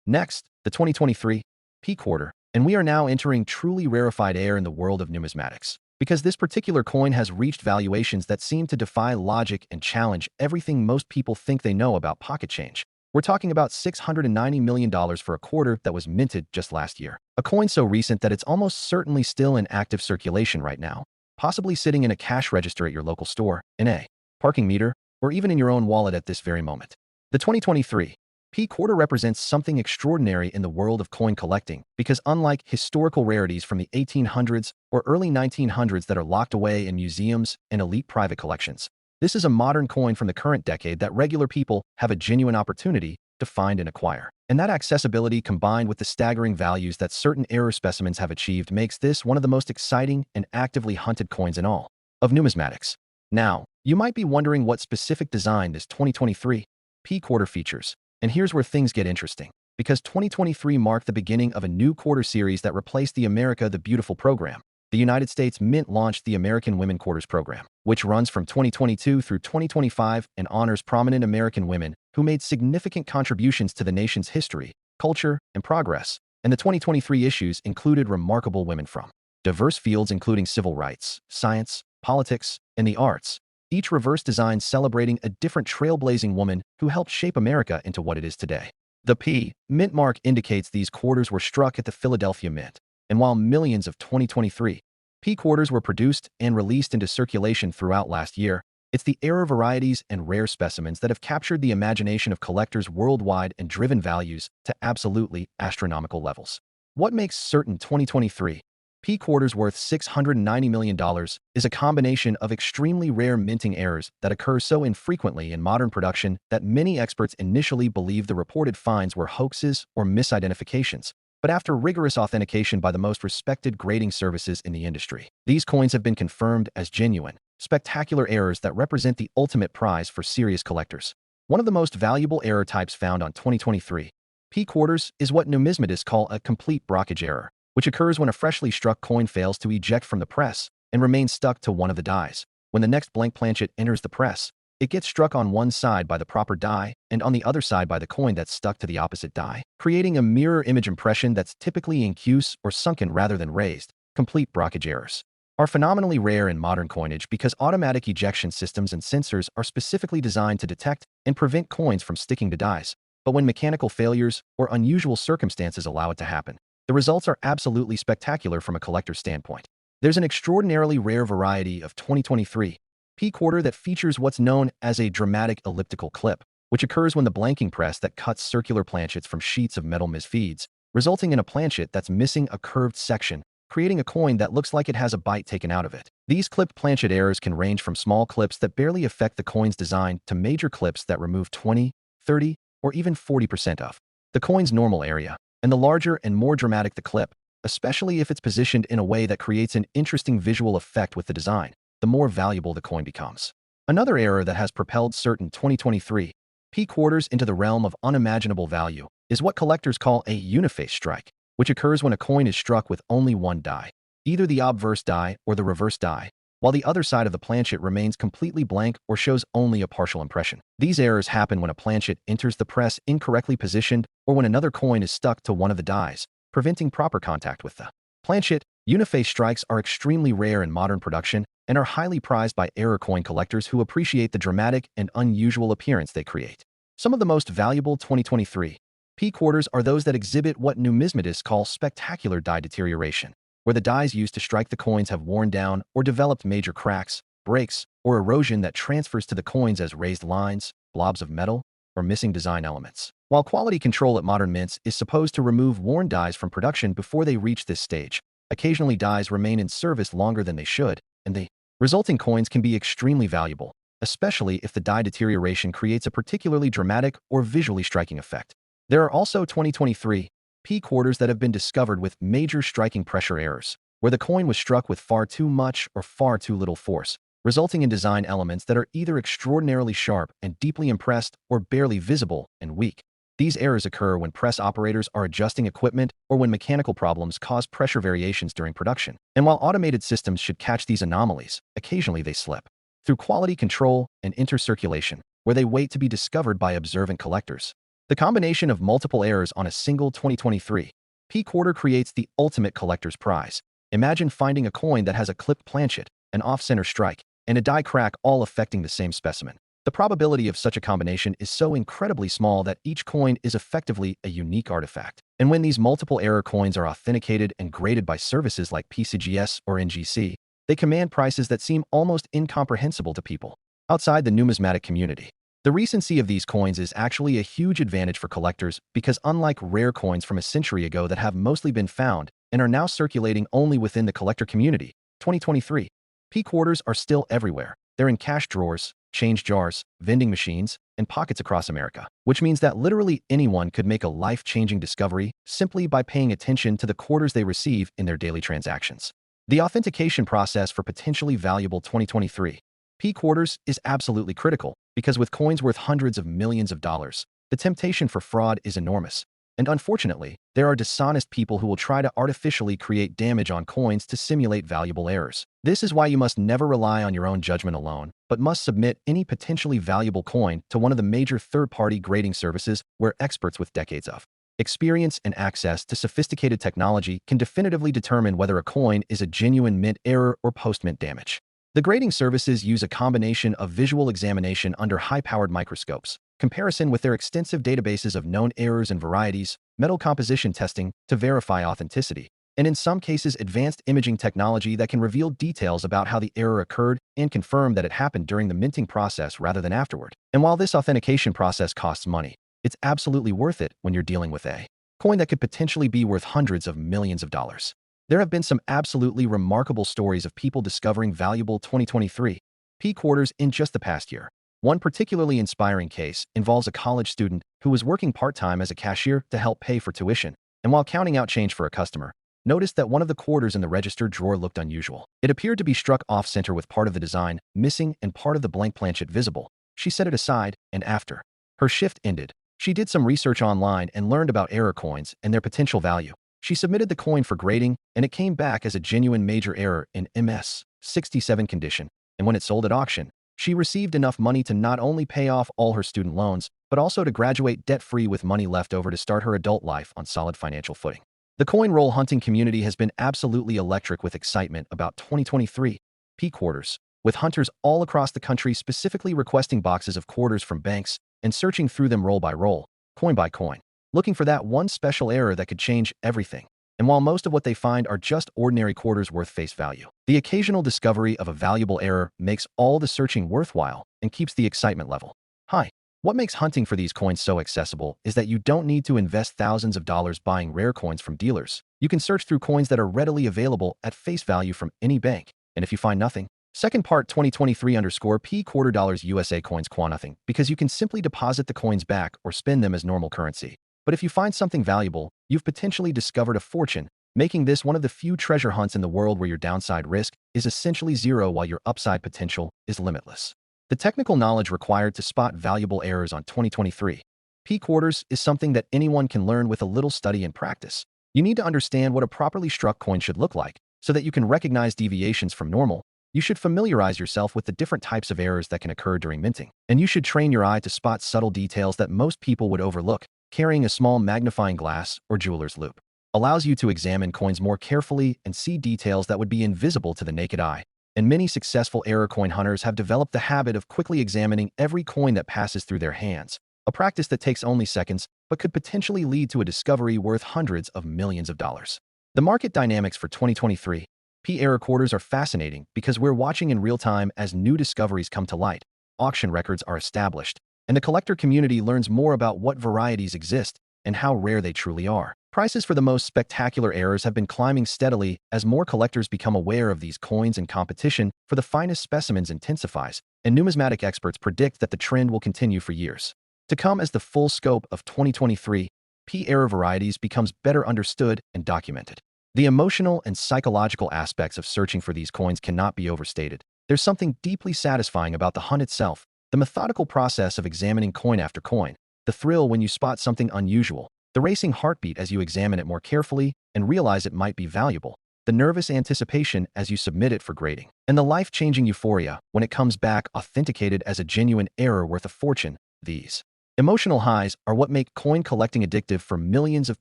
Next, the 2023 P quarter, and we are now entering truly rarefied air in the world of numismatics, because this particular coin has reached valuations that seem to defy logic and challenge everything most people think they know about pocket change. We're talking about $690 million for a quarter that was minted just last year. A coin so recent that it's almost certainly still in active circulation right now, possibly sitting in a cash register at your local store, in a parking meter, or even in your own wallet at this very moment. The 2023 P quarter represents something extraordinary in the world of coin collecting because unlike historical rarities from the 1800s or early 1900s that are locked away in museums and elite private collections, this is a modern coin from the current decade that regular people have a genuine opportunity to find and acquire. And that accessibility combined with the staggering values that certain error specimens have achieved makes this one of the most exciting and actively hunted coins in all of numismatics. Now, you might be wondering what specific design this 2023 P quarter features. And here's where things get interesting, because 2023 marked the beginning of a new quarter series that replaced the America the Beautiful program. The United States Mint launched the American Women Quarters program, which runs from 2022 through 2025 and honors prominent American women who made significant contributions to the nation's history, culture, and progress. And the 2023 issues included remarkable women from diverse fields including civil rights, science, politics, and the arts, each reverse design celebrating a different trailblazing woman who helped shape America into what it is today. The P Mint mark indicates these quarters were struck at the Philadelphia Mint, and while millions of 2023 P quarters were produced and released into circulation throughout last year, it's the error varieties and rare specimens that have captured the imagination of collectors worldwide and driven values to absolutely astronomical levels. What makes certain 2023 P quarters worth $690 million is a combination of extremely rare minting errors that occur so infrequently in modern production that many experts initially believed the reported finds were hoaxes or misidentifications. But after rigorous authentication by the most respected grading services in the industry, these coins have been confirmed as genuine, spectacular errors that represent the ultimate prize for serious collectors. One of the most valuable error types found on 2023 P quarters is what numismatists call a complete blockage error, which occurs when a freshly struck coin fails to eject from the press and remains stuck to one of the dies. When the next blank planchet enters the press, it gets struck on one side by the proper die and on the other side by the coin that's stuck to the opposite die, creating a mirror image impression that's typically incuse or sunken rather than raised. Complete blockage errors are phenomenally rare in modern coinage because automatic ejection systems and sensors are specifically designed to detect and prevent coins from sticking to dies. But when mechanical failures or unusual circumstances allow it to happen, the results are absolutely spectacular from a collector's standpoint. There's an extraordinarily rare variety of 2023 P quarter that features what's known as a dramatic elliptical clip, which occurs when the blanking press that cuts circular planchets from sheets of metal misfeeds, resulting in a planchet that's missing a curved section, creating a coin that looks like it has a bite taken out of it. These clipped planchet errors can range from small clips that barely affect the coin's design to major clips that remove 20, 30, or even 40% of the coin's normal area. And the larger and more dramatic the clip, especially if it's positioned in a way that creates an interesting visual effect with the design, the more valuable the coin becomes. Another error that has propelled certain 2023 P quarters into the realm of unimaginable value is what collectors call a uniface strike, which occurs when a coin is struck with only one die, either the obverse die or the reverse die, while the other side of the planchet remains completely blank or shows only a partial impression. These errors happen when a planchet enters the press incorrectly positioned or when another coin is stuck to one of the dies, preventing proper contact with the planchet. Uniface strikes are extremely rare in modern production and are highly prized by error coin collectors who appreciate the dramatic and unusual appearance they create. Some of the most valuable 2023 P quarters are those that exhibit what numismatists call spectacular die deterioration, where the dies used to strike the coins have worn down or developed major cracks, breaks, or erosion that transfers to the coins as raised lines, blobs of metal, or missing design elements. While quality control at modern mints is supposed to remove worn dies from production before they reach this stage, occasionally dies remain in service longer than they should, and the resulting coins can be extremely valuable, especially if the die deterioration creates a particularly dramatic or visually striking effect. There are also 2023 P quarters that have been discovered with major striking pressure errors, where the coin was struck with far too much or far too little force, resulting in design elements that are either extraordinarily sharp and deeply impressed or barely visible and weak. These errors occur when press operators are adjusting equipment or when mechanical problems cause pressure variations during production. And while automated systems should catch these anomalies, occasionally they slip through quality control and intercirculation, where they wait to be discovered by observant collectors. The combination of multiple errors on a single 2023 P quarter creates the ultimate collector's prize. Imagine finding a coin that has a clipped planchet, an off-center strike, and a die crack all affecting the same specimen. The probability of such a combination is so incredibly small that each coin is effectively a unique artifact. And when these multiple error coins are authenticated and graded by services like PCGS or NGC, they command prices that seem almost incomprehensible to people outside the numismatic community. The recency of these coins is actually a huge advantage for collectors because unlike rare coins from a century ago that have mostly been found and are now circulating only within the collector community, 2023 P quarters are still everywhere. They're in cash drawers, change jars, vending machines, and pockets across America, which means that literally anyone could make a life-changing discovery simply by paying attention to the quarters they receive in their daily transactions. The authentication process for potentially valuable 2023 P quarters is absolutely critical because with coins worth hundreds of millions of dollars, the temptation for fraud is enormous. And unfortunately, there are dishonest people who will try to artificially create damage on coins to simulate valuable errors. This is why you must never rely on your own judgment alone, but must submit any potentially valuable coin to one of the major third-party grading services where experts with decades of experience and access to sophisticated technology can definitively determine whether a coin is a genuine mint error or post-mint damage. The grading services use a combination of visual examination under high-powered microscopes, comparison with their extensive databases of known errors and varieties, metal composition testing to verify authenticity, and in some cases advanced imaging technology that can reveal details about how the error occurred and confirm that it happened during the minting process rather than afterward. And while this authentication process costs money, it's absolutely worth it when you're dealing with a coin that could potentially be worth hundreds of millions of dollars. There have been some absolutely remarkable stories of people discovering valuable 2023 P quarters in just the past year. One particularly inspiring case involves a college student who was working part-time as a cashier to help pay for tuition, and while counting out change for a customer, noticed that one of the quarters in the register drawer looked unusual. It appeared to be struck off-center with part of the design missing and part of the blank planchet visible. She set it aside, and after her shift ended, she did some research online and learned about error coins and their potential value. She submitted the coin for grading, and it came back as a genuine major error in MS-67 condition, and when it sold at auction, she received enough money to not only pay off all her student loans, but also to graduate debt-free with money left over to start her adult life on solid financial footing. The coin roll hunting community has been absolutely electric with excitement about 2023 P quarters, with hunters all across the country specifically requesting boxes of quarters from banks and searching through them roll by roll, coin by coin, looking for that one special error that could change everything. And while most of what they find are just ordinary quarters worth face value, the occasional discovery of a valuable error makes all the searching worthwhile and keeps the excitement level high. What makes hunting for these coins so accessible is that you don't need to invest thousands of dollars buying rare coins from dealers. You can search through coins that are readily available at face value from any bank. And if you find nothing, second part 2023_P quarter dollars USA coins nothing, because you can simply deposit the coins back or spend them as normal currency. But if you find something valuable, you've potentially discovered a fortune, making this one of the few treasure hunts in the world where your downside risk is essentially zero while your upside potential is limitless. The technical knowledge required to spot valuable errors on 2023 P quarters is something that anyone can learn with a little study and practice. You need to understand what a properly struck coin should look like so that you can recognize deviations from normal. You should familiarize yourself with the different types of errors that can occur during minting. And you should train your eye to spot subtle details that most people would overlook. Carrying a small magnifying glass or jeweler's loupe allows you to examine coins more carefully and see details that would be invisible to the naked eye. And many successful error coin hunters have developed the habit of quickly examining every coin that passes through their hands, a practice that takes only seconds but could potentially lead to a discovery worth hundreds of millions of dollars. The market dynamics for 2023 P error quarters are fascinating because we're watching in real time as new discoveries come to light, auction records are established, and the collector community learns more about what varieties exist and how rare they truly are. Prices for the most spectacular errors have been climbing steadily as more collectors become aware of these coins, and competition for the finest specimens intensifies, and numismatic experts predict that the trend will continue for years to come as the full scope of 2023 P error varieties becomes better understood and documented. The emotional and psychological aspects of searching for these coins cannot be overstated. There's something deeply satisfying about the hunt itself, the methodical process of examining coin after coin, the thrill when you spot something unusual, the racing heartbeat as you examine it more carefully and realize it might be valuable, the nervous anticipation as you submit it for grading, and the life-changing euphoria when it comes back authenticated as a genuine error worth a fortune. These emotional highs are what make coin collecting addictive for millions of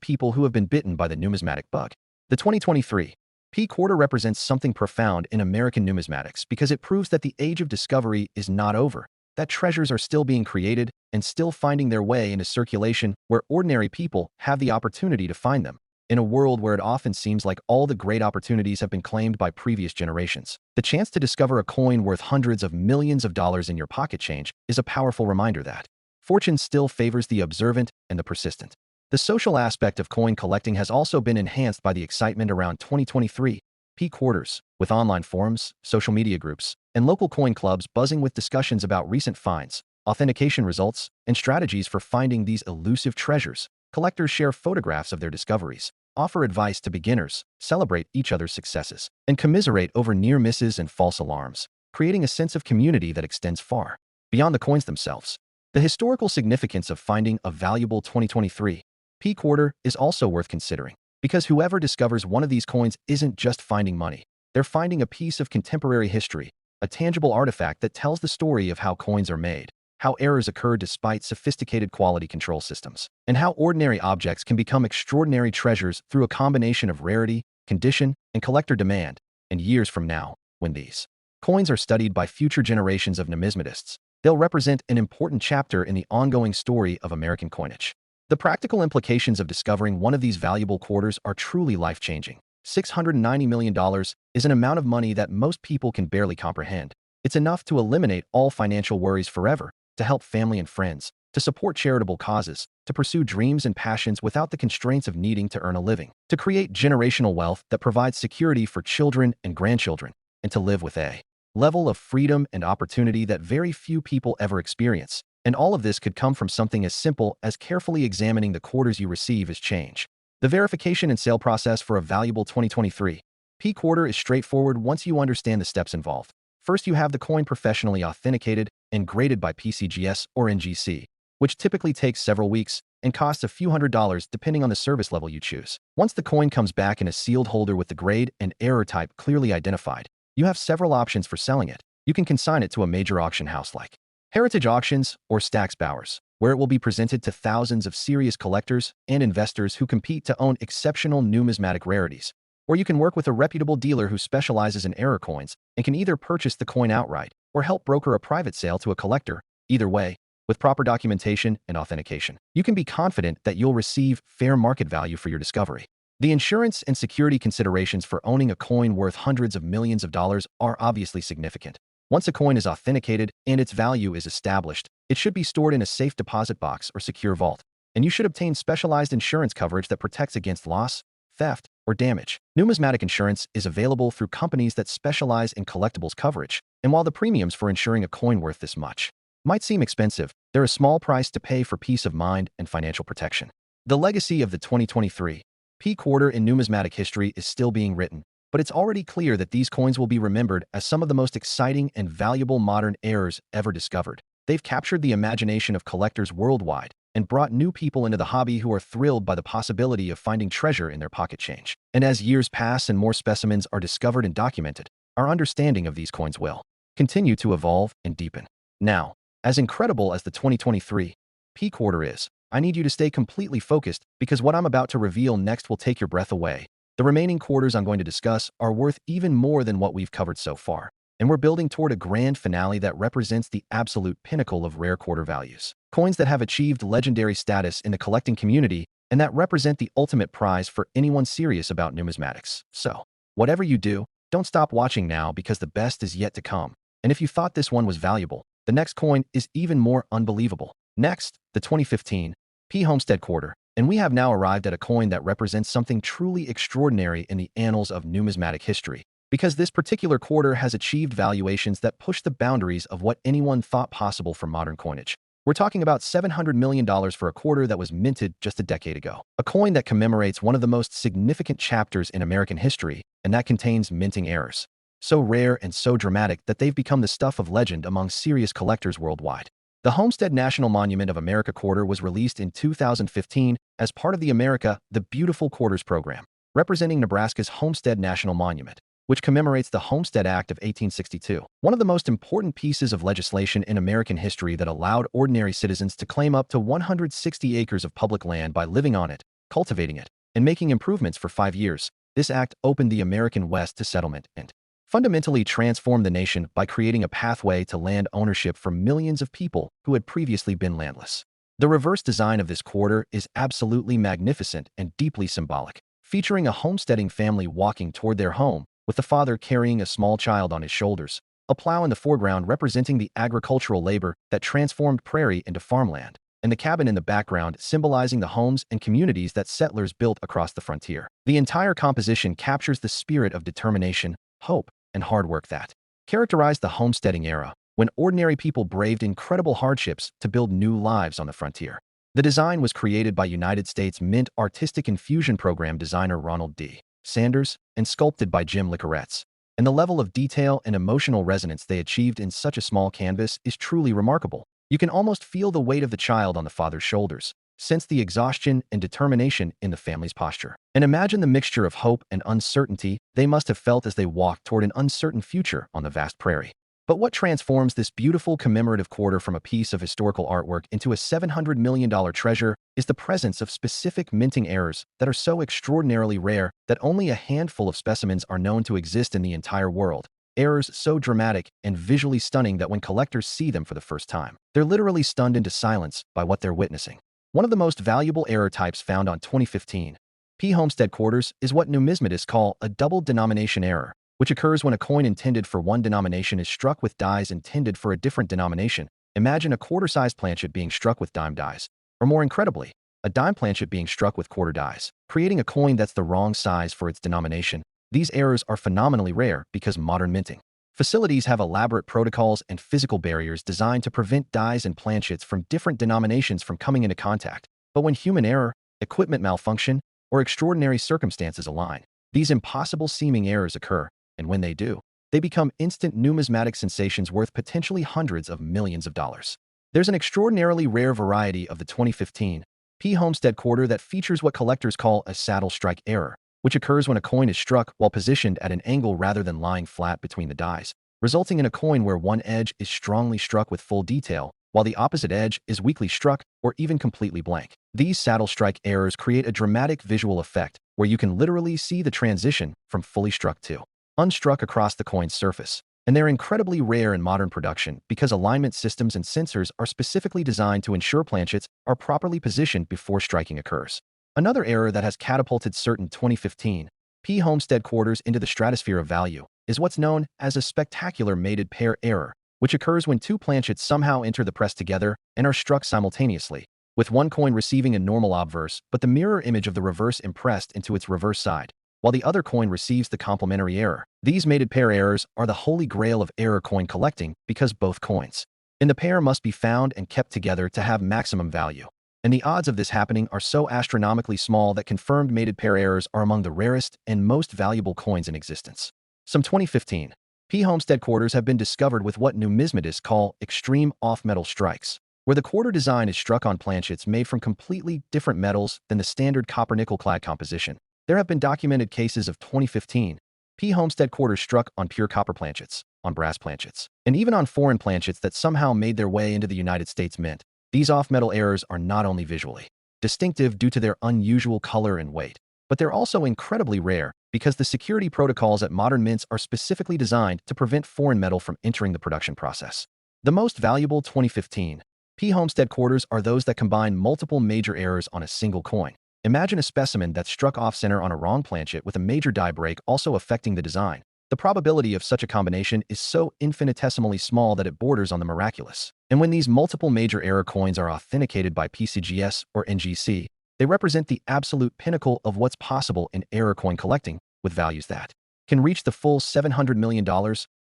people who have been bitten by the numismatic bug. The 2023 P quarter represents something profound in American numismatics because it proves that the age of discovery is not over, that treasures are still being created and still finding their way into circulation where ordinary people have the opportunity to find them. In a world where it often seems like all the great opportunities have been claimed by previous generations, the chance to discover a coin worth hundreds of millions of dollars in your pocket change is a powerful reminder that fortune still favors the observant and the persistent. The social aspect of coin collecting has also been enhanced by the excitement around 2023 P quarters, with online forums, social media groups, and local coin clubs buzzing with discussions about recent finds, authentication results, and strategies for finding these elusive treasures. Collectors share photographs of their discoveries, offer advice to beginners, celebrate each other's successes, and commiserate over near misses and false alarms, creating a sense of community that extends far beyond the coins themselves. The historical significance of finding a valuable 2023 P quarter is also worth considering, because whoever discovers one of these coins isn't just finding money. They're finding a piece of contemporary history, a tangible artifact that tells the story of how coins are made, how errors occur despite sophisticated quality control systems, and how ordinary objects can become extraordinary treasures through a combination of rarity, condition, and collector demand. And years from now, when these coins are studied by future generations of numismatists, they'll represent an important chapter in the ongoing story of American coinage. The practical implications of discovering one of these valuable quarters are truly life-changing. $690 million is an amount of money that most people can barely comprehend. It's enough to eliminate all financial worries forever, to help family and friends, to support charitable causes, to pursue dreams and passions without the constraints of needing to earn a living, to create generational wealth that provides security for children and grandchildren, and to live with a level of freedom and opportunity that very few people ever experience. And all of this could come from something as simple as carefully examining the quarters you receive as change. The verification and sale process for a valuable 2023 P quarter is straightforward once you understand the steps involved. First, you have the coin professionally authenticated and graded by PCGS or NGC, which typically takes several weeks and costs a few $100s depending on the service level you choose. Once the coin comes back in a sealed holder with the grade and error type clearly identified, you have several options for selling it. You can consign it to a major auction house like Heritage Auctions or Stack's Bowers, where it will be presented to thousands of serious collectors and investors who compete to own exceptional numismatic rarities. Or you can work with a reputable dealer who specializes in error coins and can either purchase the coin outright or help broker a private sale to a collector. Either way, with proper documentation and authentication, you can be confident that you'll receive fair market value for your discovery. The insurance and security considerations for owning a coin worth hundreds of millions of dollars are obviously significant. Once a coin is authenticated and its value is established, it should be stored in a safe deposit box or secure vault, and you should obtain specialized insurance coverage that protects against loss, theft, or damage. Numismatic insurance is available through companies that specialize in collectibles coverage, and while the premiums for insuring a coin worth this much might seem expensive, they're a small price to pay for peace of mind and financial protection. The legacy of the 2023 P quarter in numismatic history is still being written, but it's already clear that these coins will be remembered as some of the most exciting and valuable modern errors ever discovered. They've captured the imagination of collectors worldwide and brought new people into the hobby who are thrilled by the possibility of finding treasure in their pocket change. And as years pass and more specimens are discovered and documented, our understanding of these coins will continue to evolve and deepen. Now, as incredible as the 2023 P quarter is, I need you to stay completely focused because what I'm about to reveal next will take your breath away. The remaining quarters I'm going to discuss are worth even more than what we've covered so far, and we're building toward a grand finale that represents the absolute pinnacle of rare quarter values. Coins that have achieved legendary status in the collecting community and that represent the ultimate prize for anyone serious about numismatics. So, whatever you do, don't stop watching now because the best is yet to come. And if you thought this one was valuable, the next coin is even more unbelievable. Next, the 2015 P Homestead Quarter. And we have now arrived at a coin that represents something truly extraordinary in the annals of numismatic history, because this particular quarter has achieved valuations that push the boundaries of what anyone thought possible for modern coinage. We're talking about $700 million for a quarter that was minted just a decade ago. A coin that commemorates one of the most significant chapters in American history, and that contains minting errors. So rare and so dramatic that they've become the stuff of legend among serious collectors worldwide. The Homestead National Monument of America Quarter was released in 2015 as part of the America the Beautiful Quarters program, representing Nebraska's Homestead National Monument, which commemorates the Homestead Act of 1862, one of the most important pieces of legislation in American history that allowed ordinary citizens to claim up to 160 acres of public land by living on it, cultivating it, and making improvements for 5 years. This act opened the American West to settlement and fundamentally transformed the nation by creating a pathway to land ownership for millions of people who had previously been landless. The reverse design of this quarter is absolutely magnificent and deeply symbolic, featuring a homesteading family walking toward their home, with the father carrying a small child on his shoulders, a plow in the foreground representing the agricultural labor that transformed prairie into farmland, and the cabin in the background symbolizing the homes and communities that settlers built across the frontier. The entire composition captures the spirit of determination, hope, and hard work that characterized the homesteading era, when ordinary people braved incredible hardships to build new lives on the frontier. The design was created by United States Mint Artistic Infusion Program designer Ronald D. Sanders and sculpted by Jim Licoretz. And the level of detail and emotional resonance they achieved in such a small canvas is truly remarkable. You can almost feel the weight of the child on the father's shoulders, sense the exhaustion and determination in the family's posture, and imagine the mixture of hope and uncertainty they must have felt as they walked toward an uncertain future on the vast prairie. But what transforms this beautiful commemorative quarter from a piece of historical artwork into a $700 million treasure is the presence of specific minting errors that are so extraordinarily rare that only a handful of specimens are known to exist in the entire world. Errors so dramatic and visually stunning that when collectors see them for the first time, they're literally stunned into silence by what they're witnessing. One of the most valuable error types found on 2015 P Homestead Quarters is what numismatists call a double denomination error, which occurs when a coin intended for one denomination is struck with dies intended for a different denomination. Imagine a quarter-sized planchet being struck with dime dies, or more incredibly, a dime planchet being struck with quarter dies, creating a coin that's the wrong size for its denomination. These errors are phenomenally rare because modern minting facilities have elaborate protocols and physical barriers designed to prevent dies and planchets from different denominations from coming into contact. But when human error, equipment malfunction, or extraordinary circumstances align, these impossible-seeming errors occur, and when they do, they become instant numismatic sensations worth potentially hundreds of millions of dollars. There's an extraordinarily rare variety of the 2015 P Homestead Quarter that features what collectors call a saddle strike error, which occurs when a coin is struck while positioned at an angle rather than lying flat between the dies, resulting in a coin where one edge is strongly struck with full detail, while the opposite edge is weakly struck or even completely blank. These saddle strike errors create a dramatic visual effect where you can literally see the transition from fully struck to unstruck across the coin's surface. And they're incredibly rare in modern production because alignment systems and sensors are specifically designed to ensure planchets are properly positioned before striking occurs. Another error that has catapulted certain 2015 P Homestead Quarters into the stratosphere of value is what's known as a spectacular mated pair error, which occurs when two planchets somehow enter the press together and are struck simultaneously, with one coin receiving a normal obverse but the mirror image of the reverse impressed into its reverse side, while the other coin receives the complementary error. These mated pair errors are the holy grail of error coin collecting because both coins in the pair must be found and kept together to have maximum value. and the odds of this happening are so astronomically small that confirmed mated pair errors are among the rarest and most valuable coins in existence. Some 2015 P. Homestead quarters have been discovered with what numismatists call extreme off-metal strikes, where the quarter design is struck on planchets made from completely different metals than the standard copper-nickel clad composition. There have been documented cases of 2015 P. Homestead quarters struck on pure copper planchets, on brass planchets, and even on foreign planchets that somehow made their way into the United States Mint. These off-metal errors are not only visually distinctive due to their unusual color and weight, but they're also incredibly rare because the security protocols at modern mints are specifically designed to prevent foreign metal from entering the production process. The most valuable 2015 P. Homestead quarters are those that combine multiple major errors on a single coin. Imagine a specimen that's struck off-center on a wrong planchet with a major die break also affecting the design. The probability of such a combination is so infinitesimally small that it borders on the miraculous. And when these multiple major error coins are authenticated by PCGS or NGC, they represent the absolute pinnacle of what's possible in error coin collecting, with values that can reach the full $700 million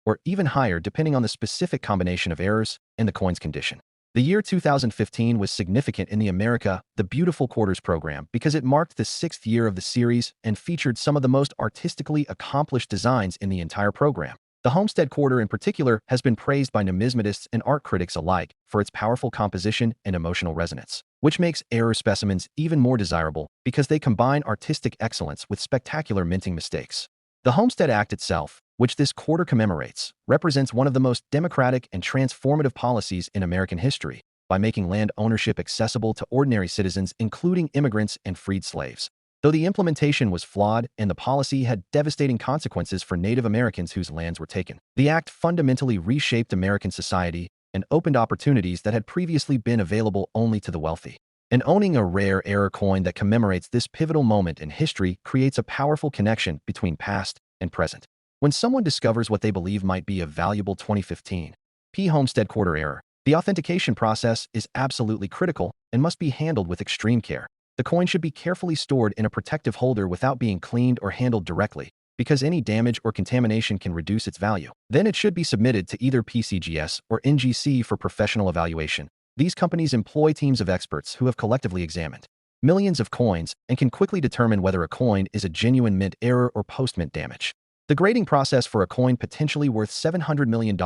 or even higher depending on the specific combination of errors and the coin's condition. The year 2015 was significant in the America the Beautiful Quarters program because it marked the 6th year of the series and featured some of the most artistically accomplished designs in the entire program. The Homestead Quarter in particular has been praised by numismatists and art critics alike for its powerful composition and emotional resonance, which makes error specimens even more desirable because they combine artistic excellence with spectacular minting mistakes. The Homestead Act itself, which this quarter commemorates, represents one of the most democratic and transformative policies in American history by making land ownership accessible to ordinary citizens, including immigrants and freed slaves. Though the implementation was flawed and the policy had devastating consequences for Native Americans whose lands were taken, the act fundamentally reshaped American society and opened opportunities that had previously been available only to the wealthy. And owning a rare error coin that commemorates this pivotal moment in history creates a powerful connection between past and present. When someone discovers what they believe might be a valuable 2015 P. Homestead quarter error, the authentication process is absolutely critical and must be handled with extreme care. The coin should be carefully stored in a protective holder without being cleaned or handled directly, because any damage or contamination can reduce its value. Then it should be submitted to either PCGS or NGC for professional evaluation. These companies employ teams of experts who have collectively examined millions of coins and can quickly determine whether a coin is a genuine mint error or post-mint damage. The grading process for a coin potentially worth $700 million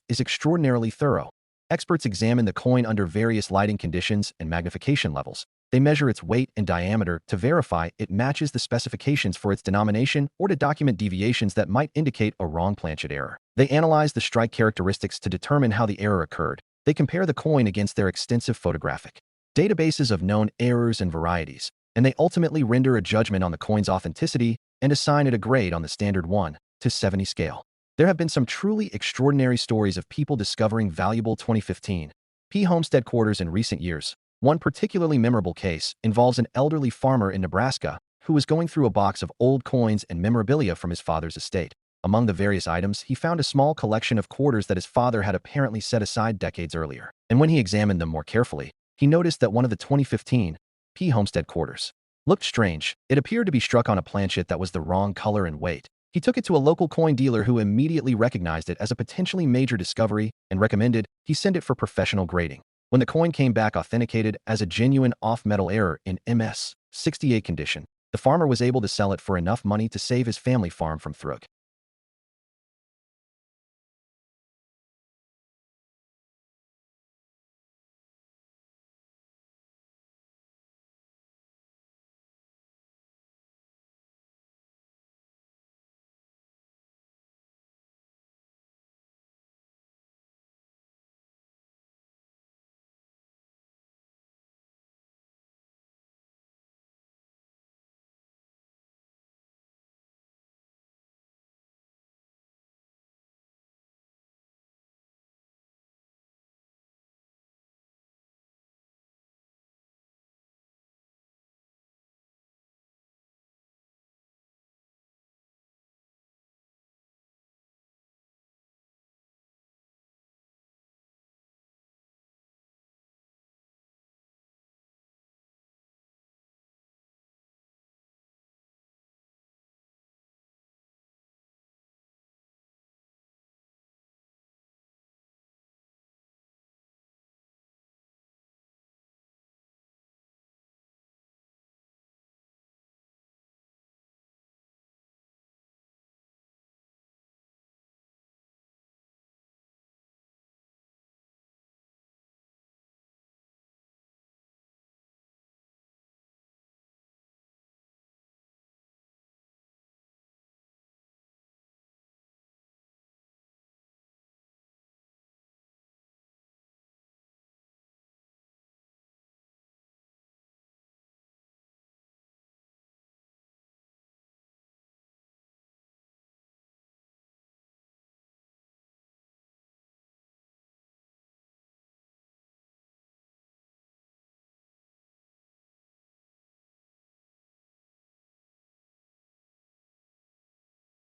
is extraordinarily thorough. Experts examine the coin under various lighting conditions and magnification levels. They measure its weight and diameter to verify it matches the specifications for its denomination or to document deviations that might indicate a wrong planchet error. They analyze the strike characteristics to determine how the error occurred. They compare the coin against their extensive photographic databases of known errors and varieties, and they ultimately render a judgment on the coin's authenticity and assign it a grade on the standard 1 to 70 scale. There have been some truly extraordinary stories of people discovering valuable 2015 P. Homestead quarters in recent years. One particularly memorable case involves an elderly farmer in Nebraska who was going through a box of old coins and memorabilia from his father's estate. Among the various items, he found a small collection of quarters that his father had apparently set aside decades earlier. And when he examined them more carefully, he noticed that one of the 2015 P. Homestead quarters looked strange. It appeared to be struck on a planchet that was the wrong color and weight. He took it to a local coin dealer who immediately recognized it as a potentially major discovery and recommended he send it for professional grading. When the coin came back authenticated as a genuine off-metal error in MS 68 condition, the farmer was able to sell it for enough money to save his family farm from through.